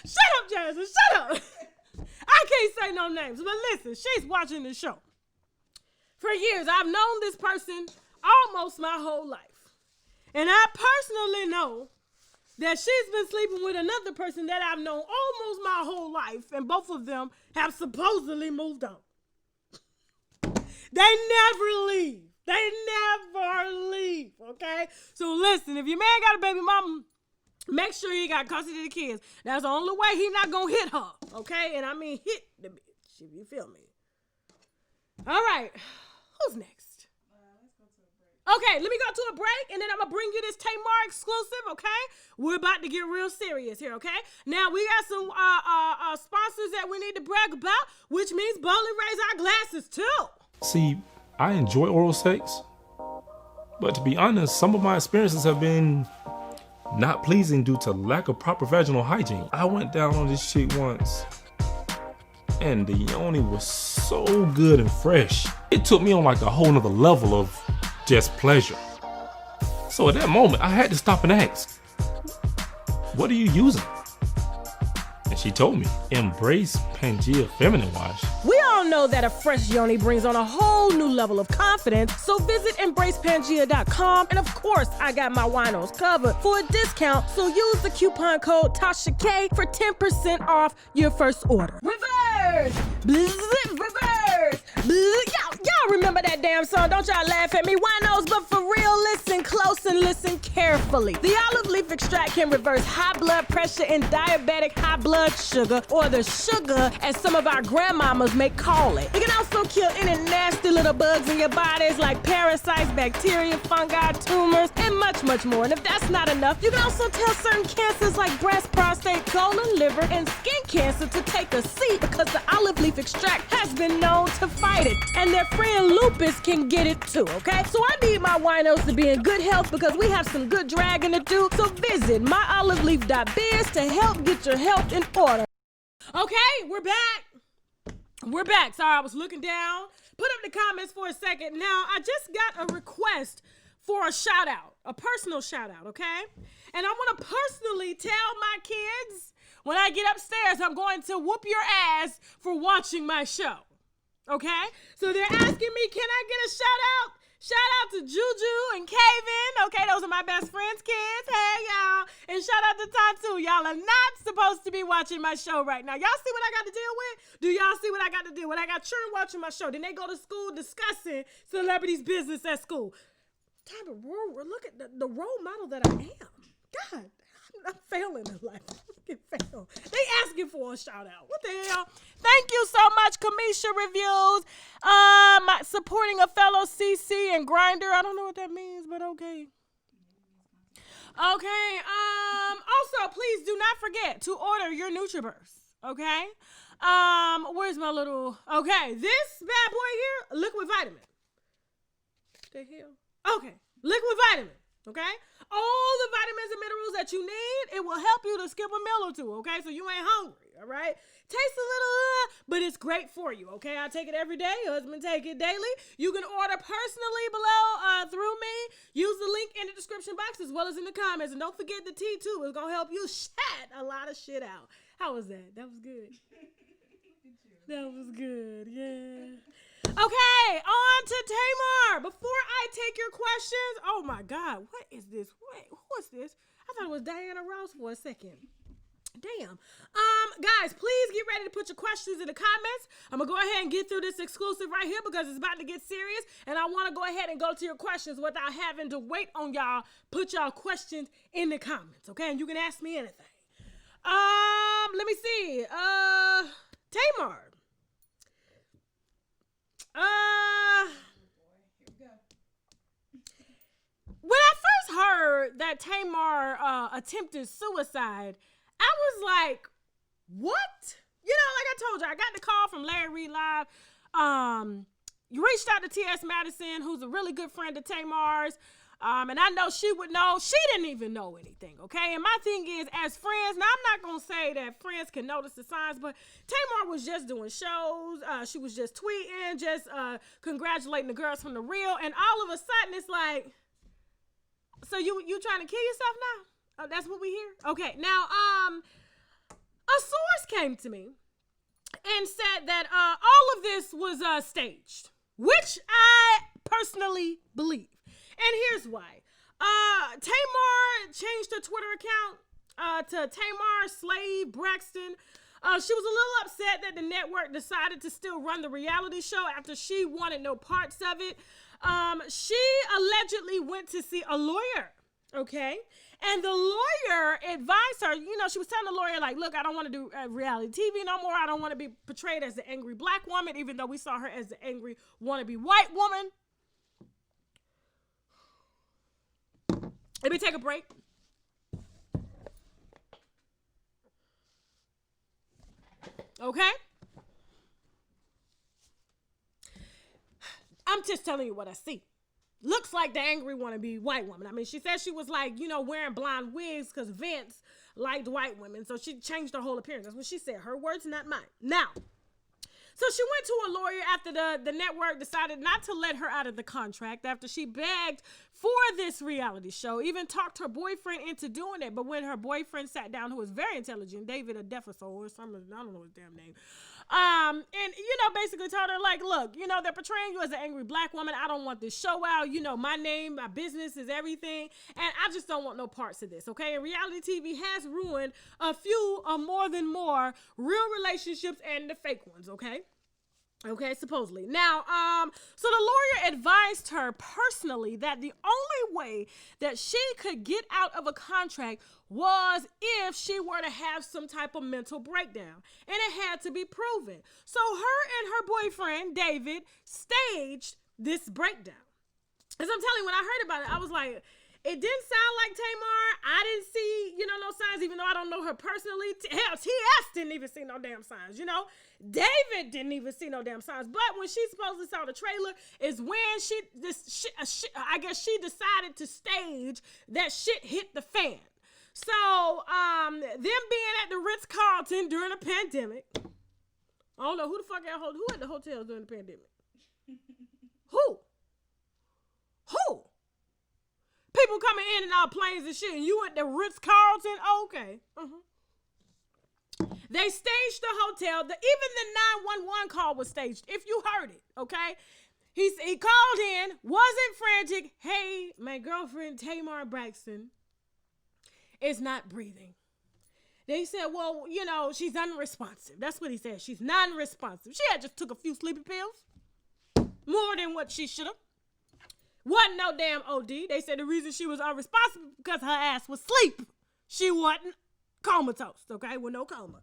Shut up, Jasmine. Shut up. I can't say no names, but listen, she's watching the show. For years, I've known this person almost my whole life, and I personally know that she's been sleeping with another person that I've known almost my whole life, and both of them have supposedly moved on. They never leave. Okay? So listen, if your man got a baby mama, make sure he got custody of the kids. That's the only way he not gonna hit her. Okay? And I mean hit the bitch, if you feel me. All right. Who's next? Let's go to a break. Okay, let me go to a break, and then I'm gonna bring you this Tamar exclusive, okay? We're about to get real serious here, okay? Now, we got some sponsors that we need to brag about, which means boldly raise our glasses, too. See, I enjoy oral sex, but to be honest, some of my experiences have been not pleasing due to lack of proper vaginal hygiene. I went down on this shit once, and the yoni was so good and fresh. It took me on like a whole nother level of just pleasure. So at that moment, I had to stop and ask, what are you using? She told me, embrace Pangea Feminine Wash. We all know that a fresh yoni brings on a whole new level of confidence, so visit embracepangea.com, and of course, I got my winos covered for a discount, so use the coupon code TASHAK for 10% off your first order. Reverse! Bzz, reverse! Bzz. Y'all remember that damn song, don't y'all laugh at me, winos, but for real, listen close and listen carefully. The olive leaf extract can reverse high blood pressure and diabetic high blood sugar, or the sugar as some of our grandmamas may call it. It can also kill any nasty little bugs in your bodies like parasites, bacteria, fungi, tumors, and much, much more. And if that's not enough, you can also tell certain cancers like breast, prostate, colon, liver, and skin cancer to take a seat because the olive leaf extract has been known to fight it. And their friend lupus can get it too, okay? So I need my winos to be in good health because we have some good dragging to do. So visit myoliveleaf.biz to help get your health in order. Okay, we're back. We're back. Sorry, I was looking down. Put up the comments for a second. Now, I just got a request for a shout out, a personal shout out, okay? And I want to personally tell my kids when I get upstairs, I'm going to whoop your ass for watching my show, okay? So they're asking me, can I get a shout out? Shout out to Juju and Kevin. Okay, those are my best friends' kids. Hey, y'all. And shout out to Tatu. Y'all are not supposed to be watching my show right now. Y'all see what I got to deal with? Do y'all see what I got to deal with? I got children watching my show. Then they go to school discussing celebrities' business at school. Time to look at the role model that I am. God, I'm failing in life. They asking for a shout out. What the hell? Thank you so much, Kamisha Reviews. Supporting a fellow CC and Grinder. I don't know what that means, but okay. Okay. Also, please do not forget to order your NutriBurst. Okay. Where's my little? Okay, this bad boy here, liquid vitamin. The hell? Okay, liquid vitamin. Okay. All the vitamins and minerals that you need, it will help you to skip a meal or two, okay? So you ain't hungry, all right? Tastes a little, but it's great for you, okay? I take it every day. Husband take it daily. You can order personally below through me. Use the link in the description box as well as in the comments. And don't forget the tea, too. It's going to help you shed a lot of shit out. How was that? That was good. That was good, yeah. Okay, on to Tamar. Before I take your questions, oh my God, what is this? Wait, who is this? I thought it was Diana Ross for a second. Damn. Guys, please get ready to put your questions in the comments. I'm gonna go ahead and get through this exclusive right here because it's about to get serious, and I want to go ahead and go to your questions without having to wait on y'all. Put y'all questions in the comments, okay? And you can ask me anything. Let me see. Tamar. When I first heard that Tamar attempted suicide, I was like, what? You know, like I told you, I got the call from Larry Reed Live. You reached out to T.S. Madison, who's a really good friend of Tamar's. And I know she would know. She didn't even know anything, okay? And my thing is, as friends, now I'm not going to say that friends can notice the signs, but Tamar was just doing shows. She was just tweeting, just congratulating the girls from The Real. And all of a sudden, it's like, so you trying to kill yourself now? Oh, that's what we hear? Okay, now, a source came to me and said that all of this was staged, which I personally believe. And here's why. Tamar changed her Twitter account to Tamar Slave Braxton. She was a little upset that the network decided to still run the reality show after she wanted no parts of it. She allegedly went to see a lawyer, okay? And the lawyer advised her, you know, she was telling the lawyer, like, look, I don't want to do reality TV no more. I don't want to be portrayed as the angry black woman, even though we saw her as the angry wannabe white woman. Let me take a break. Okay? I'm just telling you what I see. Looks like the angry wannabe white woman. I mean, she said she was like, you know, wearing blonde wigs because Vince liked white women. So she changed her whole appearance. That's what she said. Her words, not mine. Now, So she went to a lawyer after the network decided not to let her out of the contract after she begged for this reality show, even talked her boyfriend into doing it. But when her boyfriend sat down, who was very intelligent, David Adefoso or something, I don't know his damn name, and, basically told her, like, look, they're portraying you as an angry black woman. I don't want this show out. My name, my business is everything. And I just don't want no parts of this, okay? And reality TV has ruined a few or more real relationships and the fake ones, okay? Okay, supposedly. Now, so the lawyer advised her personally that the only way that she could get out of a contract was if she were to have some type of mental breakdown, and it had to be proven. So her and her boyfriend, David, staged this breakdown. As I'm telling you, when I heard about it, I was like, it didn't sound like Tamar. I didn't see, no signs, even though I don't know her personally. Hell, TS didn't even see no damn signs, David didn't even see no damn signs. But when she supposedly saw the trailer is when I guess she decided to stage that shit hit the fan. So, them being at the Ritz-Carlton during the pandemic, I don't know who the fuck who at the hotels during the pandemic? Who? People coming in and out planes and shit, and you at the Ritz-Carlton? Okay. They staged the hotel. Even the 911 call was staged, if you heard it, okay? He called in, wasn't frantic. Hey, my girlfriend, Tamar Braxton, is not breathing. They said, well, she's unresponsive. That's what he said. She's non-responsive. She had just took a few sleeping pills, more than what she should have. Wasn't no damn OD. They said the reason she was unresponsive because her ass was asleep. She wasn't comatose, okay, with no coma.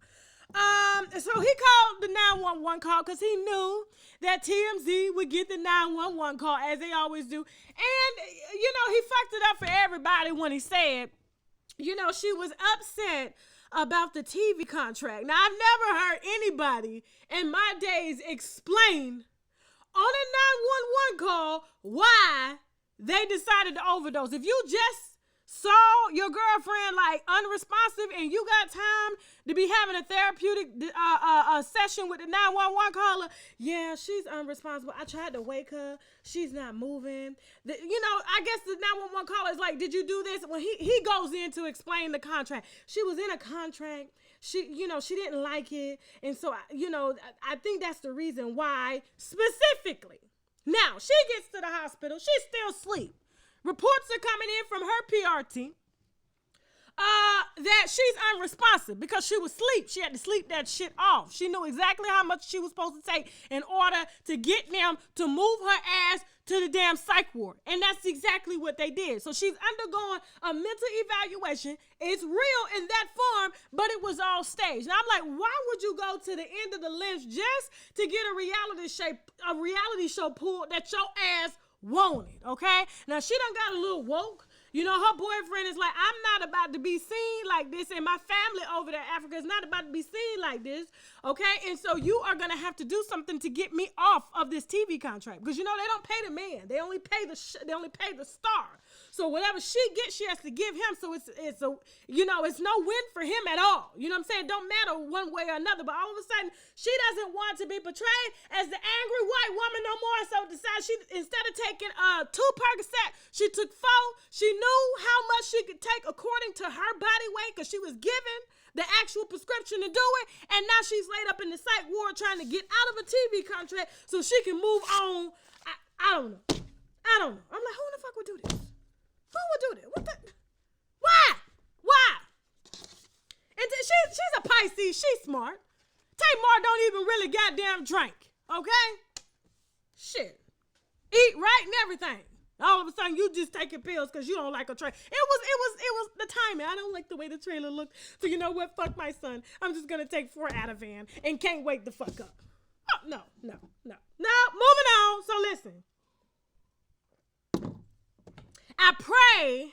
So he called the 911 call because he knew that TMZ would get the 911 call, as they always do. And, he fucked it up for everybody when he said, she was upset about the TV contract. Now, I've never heard anybody in my days explain on a 911 call why they decided to overdose. If you just saw your girlfriend like unresponsive and you got time to be having a therapeutic session with the 911 caller, yeah, she's unresponsible. I tried to wake her. She's not moving. I guess the 911 caller is like, did you do this? When he goes in to explain the contract. She was in a contract. She didn't like it. And so, I think that's the reason why specifically. Now, she gets to the hospital. She's still asleep. Reports are coming in from her PR team that she's unresponsive because she was asleep. She had to sleep that shit off. She knew exactly how much she was supposed to take in order to get them to move her ass to the damn psych ward. And that's exactly what they did. So she's undergoing a mental evaluation. It's real in that form, but it was all staged. Now I'm like, why would you go to the end of the list just to get a reality show pulled that your ass wanted, okay? Now she done got a little woke. Her boyfriend is like, I'm not about to be seen like this, and my family over there, Africa, is not about to be seen like this, okay? And so you are going to have to do something to get me off of this TV contract, because, they don't pay the man. They only pay the star. So whatever she gets, she has to give him, so it's no win for him at all. You know what I'm saying? Don't matter one way or another, but all of a sudden, she doesn't want to be portrayed as the angry white woman no more, so decides she, instead of taking 2 Percocet, she took 4. She knew how much she could take according to her body weight because she was given the actual prescription to do it, and now she's laid up in the psych ward trying to get out of a TV contract so she can move on. I don't know. I'm like, who in the fuck would do this? Who would do this? What the? Why? And she's a Pisces. She's smart. Tamar don't even really goddamn drink. Okay? Shit. Eat right and everything. All of a sudden, you just taking pills because you don't like a trailer. It was the timing. I don't like the way the trailer looked. So you know what? Fuck my son. I'm just going to take 4 Ativan and can't wait the fuck up. Oh, no. Moving on. So listen. I pray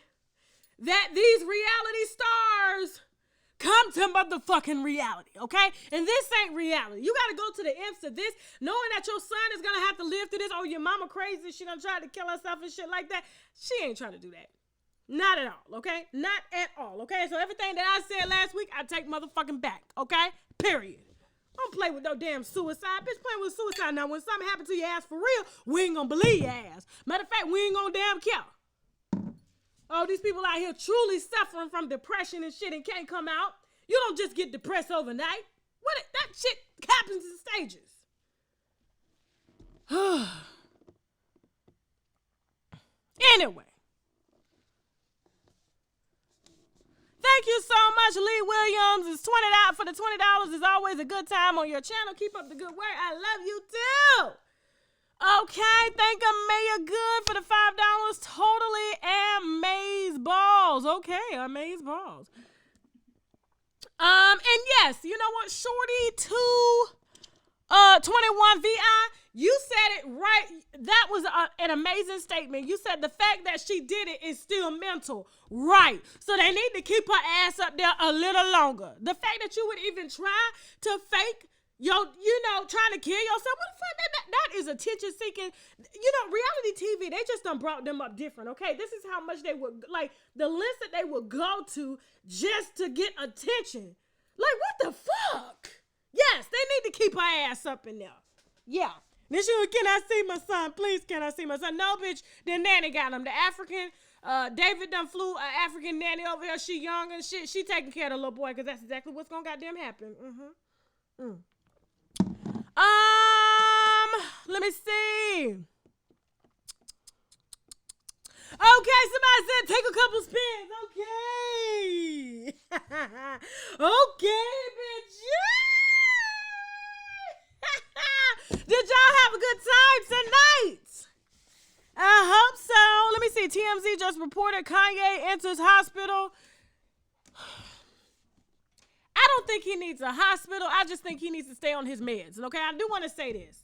that these reality stars come to motherfucking reality, okay? And this ain't reality. You got to go to the ends of this, knowing that your son is going to have to live through this. Oh, your mama crazy. She done tried to kill herself and shit like that. She ain't trying to do that. Not at all, okay? Not at all, okay? So everything that I said last week, I take motherfucking back, okay? Period. Don't play with no damn suicide. Bitch, playing with suicide. Now, when something happens to your ass for real, we ain't gonna believe your ass. Matter of fact, we ain't gonna damn care. Oh, these people out here truly suffering from depression and shit and can't come out. You don't just get depressed overnight. That shit happens in stages. Anyway. Thank you so much, Leigh Williams. It's $20 for the $20 is always a good time on your channel. Keep up the good work. I love you too. Okay, thank Amaya Good for the $5. Totally amaze balls. Okay, amaze balls. And yes, you know what, Shorty 21 VI, you said it right. That was an amazing statement. You said the fact that she did it is still mental. Right. So they need to keep her ass up there a little longer. The fact that you would even try to fake trying to kill yourself. What the fuck? That is attention seeking. Reality TV, they just done brought them up different, okay? This is how much they would, like, the lengths that they would go to just to get attention. Like, what the fuck? Yes, they need to keep her ass up in there. Yeah. Then she was, can I see my son? Please, can I see my son? No, bitch. The nanny got him. The African, David done flew an African nanny over here. She young and shit. She taking care of the little boy because that's exactly what's gonna goddamn happen. Let me see. Okay, somebody said take a couple spins. Okay. Okay, bitch. Did y'all have a good time tonight? I hope so. Let me see. TMZ just reported Kanye enters hospital. I don't think he needs a hospital. I just think he needs to stay on his meds. Okay, I do want to say this.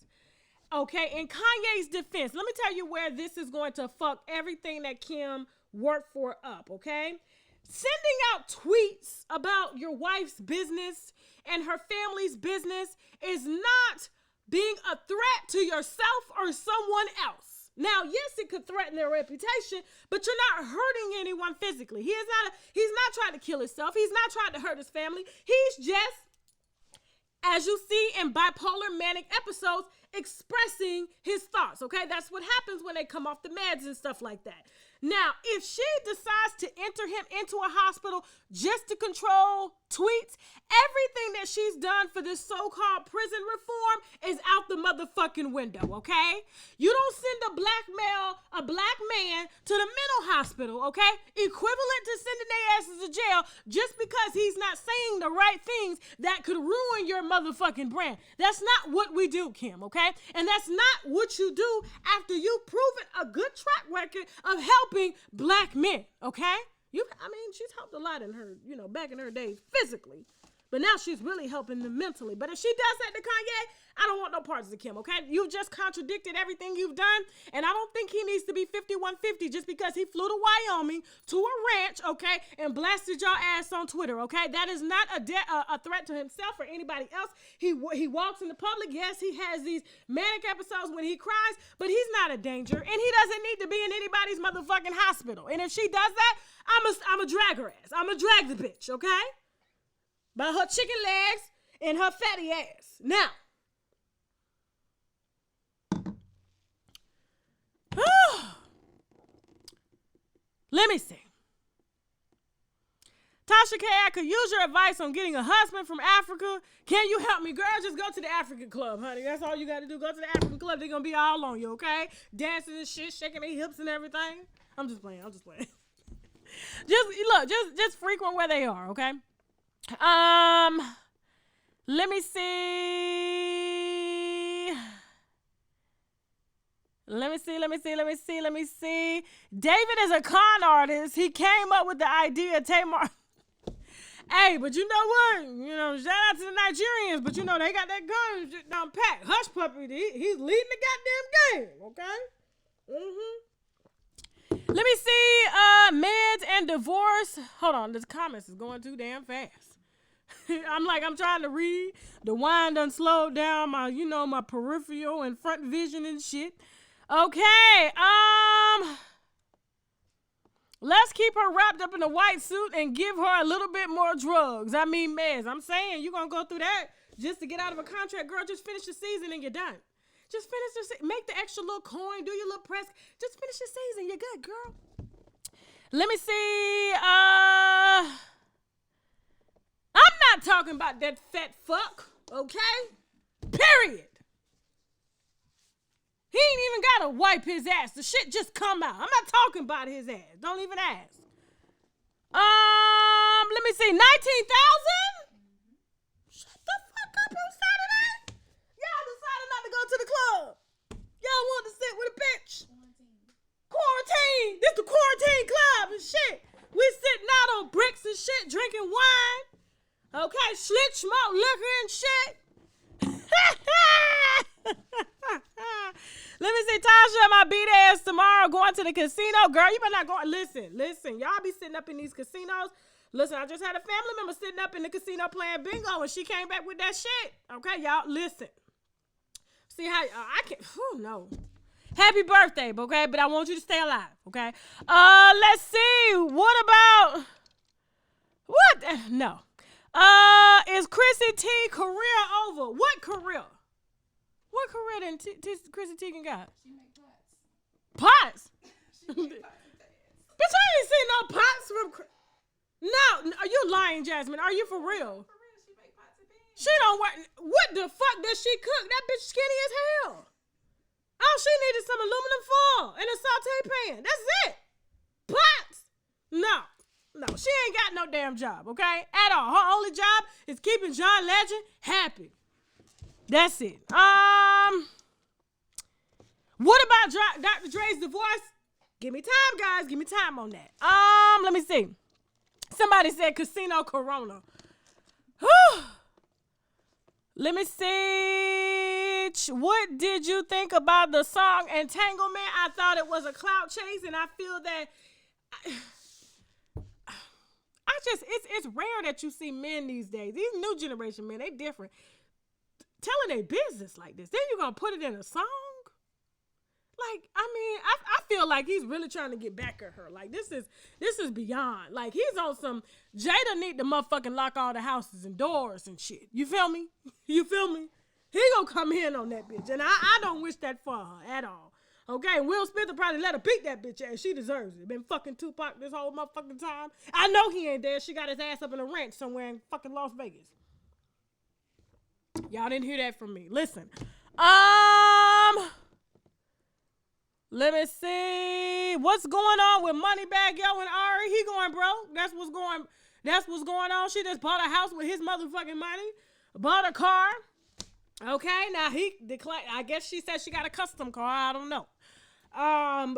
Okay, in Kanye's defense, let me tell you where this is going to fuck everything that Kim worked for up, okay? Sending out tweets about your wife's business and her family's business is not being a threat to yourself or someone else. Now, yes, it could threaten their reputation, but you're not hurting anyone physically. He's not trying to kill himself. He's not trying to hurt his family. He's just, as you see in bipolar manic episodes, expressing his thoughts, okay? That's what happens when they come off the meds and stuff like that. Now, if she decides to enter him into a hospital just to control tweets, everything that she's done for this so-called prison reform is out the motherfucking window, okay? You don't send a black man to the mental hospital, okay? Equivalent to sending their asses to jail just because he's not saying the right things that could ruin your motherfucking brand. That's not what we do, Kim, okay? And that's not what you do after you've proven a good track record of helping black men, okay? She's helped a lot in her, back in her days physically. But now she's really helping them mentally. But if she does that to Kanye, I don't want no parts of Kim, okay? You just contradicted everything you've done. And I don't think he needs to be 5150 just because he flew to Wyoming to a ranch, okay, and blasted your ass on Twitter, okay? That is not a threat to himself or anybody else. He walks in the public. Yes, he has these manic episodes when he cries, but he's not a danger. And he doesn't need to be in anybody's motherfucking hospital. And if she does that, I'm a drag her ass. I'm a drag the bitch, okay? By her chicken legs and her fatty ass. Now, let me see. Tasha K, I could use your advice on getting a husband from Africa. Can you help me? Girl, just go to the African club, honey. That's all you got to do. Go to the African club. They're going to be all on you, okay? Dancing and shit, shaking their hips and everything. I'm just playing. Just frequent where they are, okay? Let me see. David is a con artist. He came up with the idea, Tamar. Hey, but you know what? Shout out to the Nigerians, but they got that gun shit down pat. Hush puppy, he's leading the goddamn game, okay? Let me see, meds and divorce. Hold on, this comments is going too damn fast. I'm trying to read. The wine done slowed down my, my peripheral and front vision and shit. Okay, let's keep her wrapped up in a white suit and give her a little bit more drugs. Meds. I'm saying you're going to go through that. just to get out of a contract. Girl, just finish the season and you're done. Just finish the season. Make the extra little coin. Do your little press. Just finish the season. You're good, girl. Let me see. I'm not talking about that fat fuck, okay? Period. He ain't even gotta wipe his ass. The shit just come out. I'm not talking about his ass. Don't even ask. Let me see. 19,000? Shut the fuck up on Saturday. Y'all decided not to go to the club. Y'all want to sit with a bitch. Quarantine. This the quarantine club and shit. We sitting out on bricks and shit, drinking wine. Okay, slit, smoke, liquor and shit. Let me see, Tasha, my beat ass tomorrow going to the casino. Girl, you better not go. Listen. Y'all be sitting up in these casinos. Listen, I just had a family member sitting up in the casino playing bingo and she came back with that shit. Okay, y'all, listen. See how, I can't, no. Happy birthday, okay? But I want you to stay alive, okay? Let's see. What? No. Is Chrissy T career over? What career? What career did Chrissy Teigen got? She make pots. Pots? She make pots with that ass. Bitch, I ain't seen no pots from... No, are you lying, Jasmine? Are you for real? For real, she make pots and pans. She don't work... What the fuck does she cook? That bitch skinny as hell. All she needed some aluminum foil and a saute pan. That's it. Pots? No, she ain't got no damn job, okay? At all. Her only job is keeping John Legend happy. That's it. What about Dr. Dre's divorce? Give me time, guys. Give me time on that. Let me see. Somebody said Casino Corona. Whew. Let me see. What did you think about the song Entanglement? I thought it was a clout chase, and I feel that it's rare that you see men these days. These new generation men, they different. Telling their business like this. Then you're going to put it in a song? Like, I mean, I feel like he's really trying to get back at her. Like, this is beyond. Like, he's on some, Jada need to motherfucking lock all the houses and doors and shit. You feel me? You feel me? He gonna come in on that bitch. And I don't wish that for her at all. Okay, and Will Smith will probably let her beat that bitch ass. She deserves it. Been fucking Tupac this whole motherfucking time. I know he ain't there. She got his ass up in a ranch somewhere in fucking Las Vegas. Y'all didn't hear that from me. Listen. Let me see. What's going on with Moneybagg Yo and Ari? He going broke. That's what's going on. She just bought a house with his motherfucking money. Bought a car. Okay, now he declared, I guess she said she got a custom car. I don't know.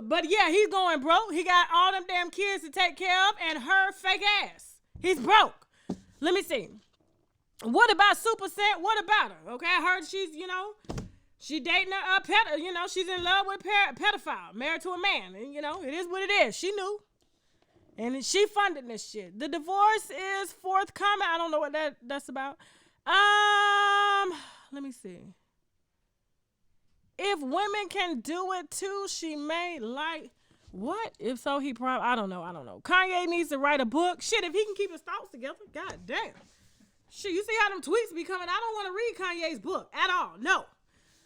But yeah, he's going broke. He got all them damn kids to take care of and her fake ass. He's broke. Let me see. What about Super Set? What about her? Okay, I heard she's, she dating a she's in love with a pedophile, married to a man. And, it is what it is. She knew. And she funded this shit. The divorce is forthcoming. I don't know what that's about. Let me see. If women can do it too, she may like... What? If so, he probably... I don't know. Kanye needs to write a book. Shit, if he can keep his thoughts together. God damn. Shit, you see how them tweets be coming? I don't want to read Kanye's book at all. No.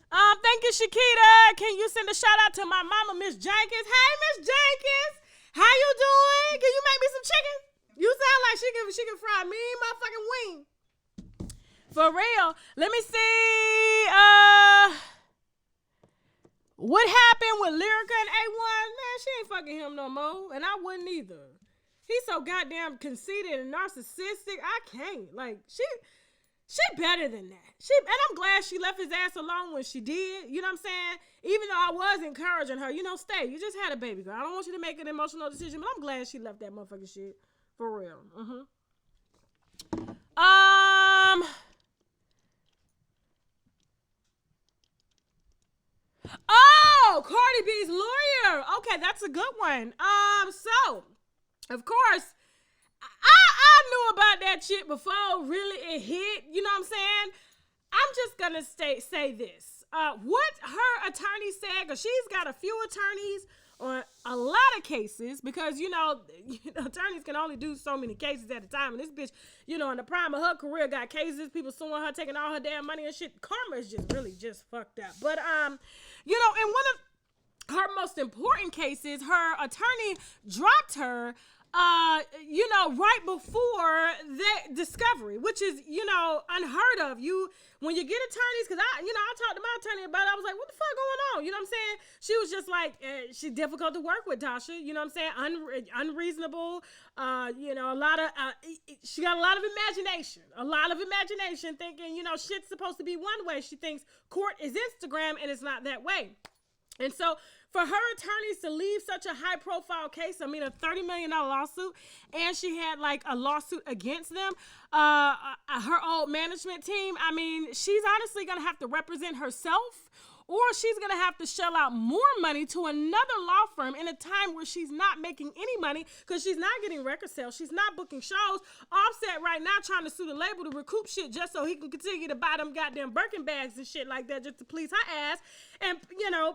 Thank you, Shakita. Can you send a shout out to my mama, Miss Jenkins? Hey, Miss Jenkins. How you doing? Can you make me some chicken? You sound like she can fry me motherfucking wing. For real. Let me see. What happened with Lyrica and A1? Man, she ain't fucking him no more. And I wouldn't either. He's so goddamn conceited and narcissistic. I can't. Like, she better than that. And I'm glad she left his ass alone when she did. You know what I'm saying? Even though I was encouraging her, stay. You just had a baby girl. I don't want you to make an emotional decision, but I'm glad she left that motherfucking shit. For real. Oh, Cardi B's lawyer. Okay, that's a good one. So, of course, I knew about that shit before really it hit. You know what I'm saying? I'm just gonna say this. What her attorney said, because she's got a few attorneys on a lot of cases because, attorneys can only do so many cases at a time. And this bitch, in the prime of her career, got cases, people suing her, taking all her damn money and shit. Karma is just really just fucked up. But, in one of her most important cases, her attorney dropped her right before the discovery, which is, unheard of. When you get attorneys, because I talked to my attorney about it, I was like, what the fuck going on? You know what I'm saying? She was just like, she's difficult to work with, Tasha. You know what I'm saying? Unreasonable. She got a lot of imagination, thinking, shit's supposed to be one way. She thinks court is Instagram and it's not that way. And so for her attorneys to leave such a high profile case, a $30 million lawsuit, and she had like a lawsuit against them, her old management team, she's honestly going to have to represent herself, or she's going to have to shell out more money to another law firm in a time where she's not making any money because she's not getting record sales. She's not booking shows. Offset right now trying to sue the label to recoup shit just so he can continue to buy them goddamn Birkin bags and shit like that just to please her ass. And,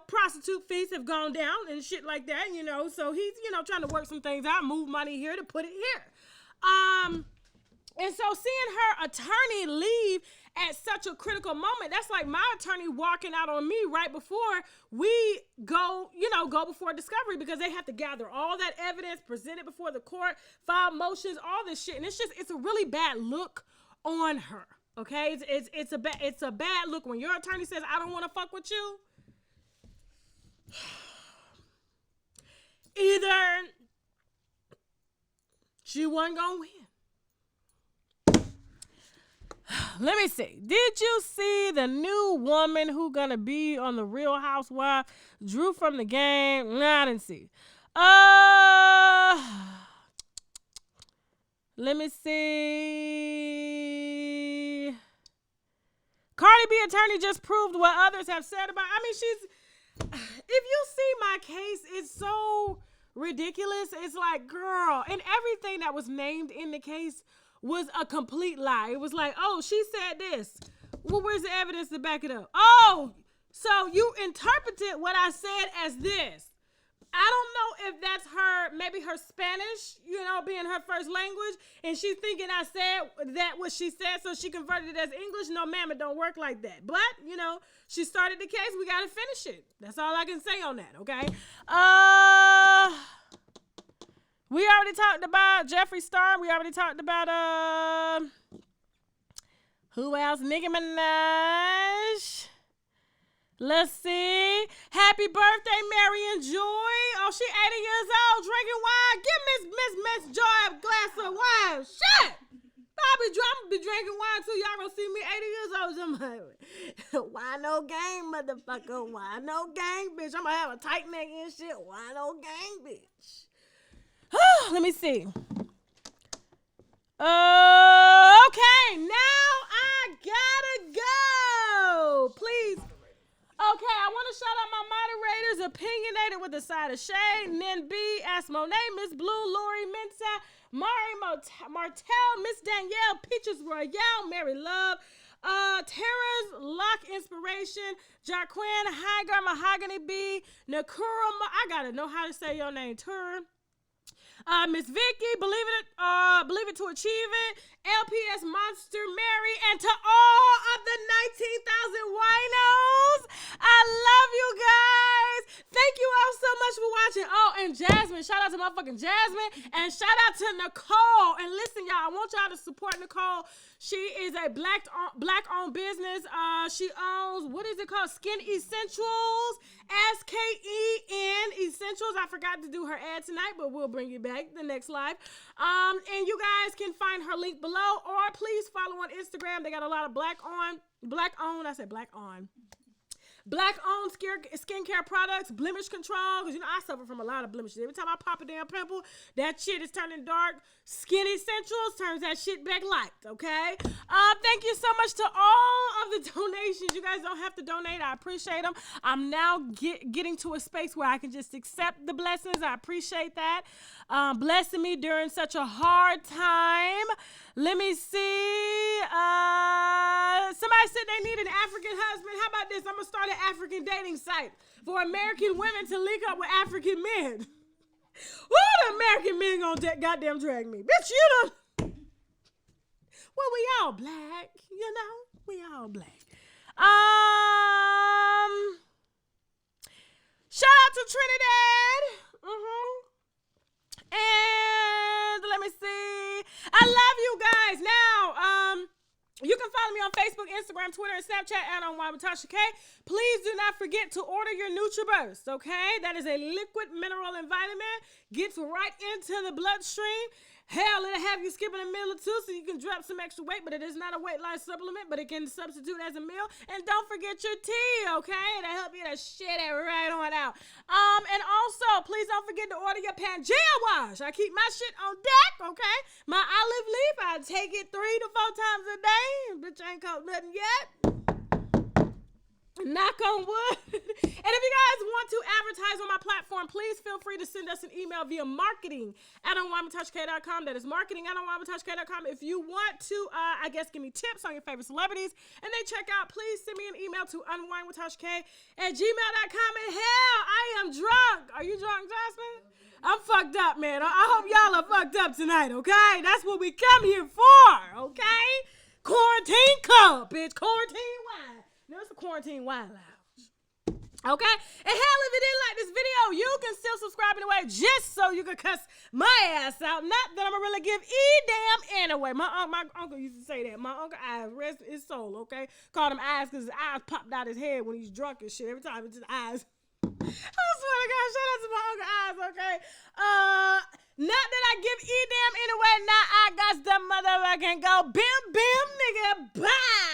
prostitute fees have gone down and shit like that, so he's, trying to work some things out, move money here to put it here. And so seeing her attorney leave at such a critical moment, that's like my attorney walking out on me right before we go before discovery, because they have to gather all that evidence, present it before the court, file motions, all this shit. And it's a really bad look on her. Okay. It's a bad look when your attorney says, I don't want to fuck with you. Either she wasn't gonna win. Let me see. Did you see the new woman who gonna be on the Real Housewife? Drew from the game. Nah, I didn't see. Let me see. Cardi B attorney just proved what others have said about. If you see my case, it's so ridiculous. It's like, girl, and everything that was named in the case was a complete lie. It was like, oh, she said this. Well, where's the evidence to back it up? Oh, so you interpreted what I said as this. I don't know if that's her, maybe her Spanish, being her first language, and she's thinking I said that what she said, so she converted it as English. No, ma'am, it don't work like that. But, she started the case. We got to finish it. That's all I can say on that, okay? We already talked about Jeffree Star. We already talked about, who else? Nicki Minaj. Let's see. Happy birthday, Marion Joy. Oh, she 80 years old, drinking wine. Give Miss Joy a glass of wine. Shit. I'll be drinking wine too. Y'all gonna see me 80 years old. I'm like, why no gang, motherfucker? Why no gang, bitch? I'm gonna have a tight neck and shit. Why no gang, bitch? Let me see. Okay, now I gotta go. Please. Okay, I want to shout out my moderators. Opinionated with a side of shade. Nin B, Ask Monet, Miss Blue, Lori Mensa, Mari Martell, Miss Danielle, Peaches Royale, Mary Love, Tara's Lock Inspiration, Jaquin, Higer, Mahogany B, Nakura, I gotta know how to say your name, Tur. Miss Vicky, Believe It to Achieve It, LPS Monster Mary, and to all of the 19,000 winos, I love you guys. Thank you all so much for watching. Oh, and Jasmine, shout out to motherfucking Jasmine, and shout out to Nicole. And listen, y'all, I want y'all to support Nicole. She is a black-owned business. She owns, what is it called? Skin Essentials. SKEN Essentials. I forgot to do her ad tonight, but we'll bring you back the next live. And you guys can find her link below, or please follow on Instagram. They got a lot of black-owned skincare products, blemish control, because I suffer from a lot of blemishes. Every time I pop a damn pimple, that shit is turning dark. Skin Essentials turns that shit back light, okay? Thank you so much to all of the donations. You guys don't have to donate. I appreciate them. I'm now getting to a space where I can just accept the blessings. I appreciate that. Blessing me during such a hard time. Let me see. Somebody said they need an African husband. How about this? I'm gonna start an African dating site for American women to link up with African men. Woo, the American men gonna goddamn drag me. Bitch, you don't. Well, we all black, you know? We all black. Shout out to Trinidad. And let me see. I love you guys. Now, you can follow me on Facebook, Instagram, Twitter, and Snapchat at UNWINEWITHTASHAK. Please do not forget to order your NutriBurst, okay? That is a liquid mineral and vitamin. Gets right into the bloodstream. Hell, it'll have you skipping a meal or two so you can drop some extra weight, but it is not a weight loss supplement, but it can substitute as a meal. And don't forget your tea, okay? It'll help you to shit it right on out. And also, please don't forget to order your Pangea wash. I keep my shit on deck, okay? My olive leaf, I take it 3 to 4 times a day. Bitch ain't caught nothing yet. Knock on wood. And if you guys want to advertise on my platform, please feel free to send us an email via marketing@unwinewithtashak.com. That is marketing@unwinewithtashak.com. If you want to, give me tips on your favorite celebrities and they check out, please send me an email to unwinewithtashak@gmail.com. And hell, I am drunk. Are you drunk, Jasmine? I'm fucked up, man. I hope y'all are fucked up tonight, okay? That's what we come here for, okay? Quarantine cup, bitch. Quarantine wine. There's a quarantine wine lounge. Okay? And hell, if you didn't like this video, you can still subscribe anyway just so you can cuss my ass out. Not that I'm going to really give damn anyway. My uncle used to say that. My uncle Eyes, rest his soul, okay? Called him Eyes because his eyes popped out his head when he's drunk and shit. Every time it's just eyes. I swear to God, shout out to my uncle Eyes, okay? Not that I give damn anyway. Now I got the motherfucking go bim, bim, nigga. Bye.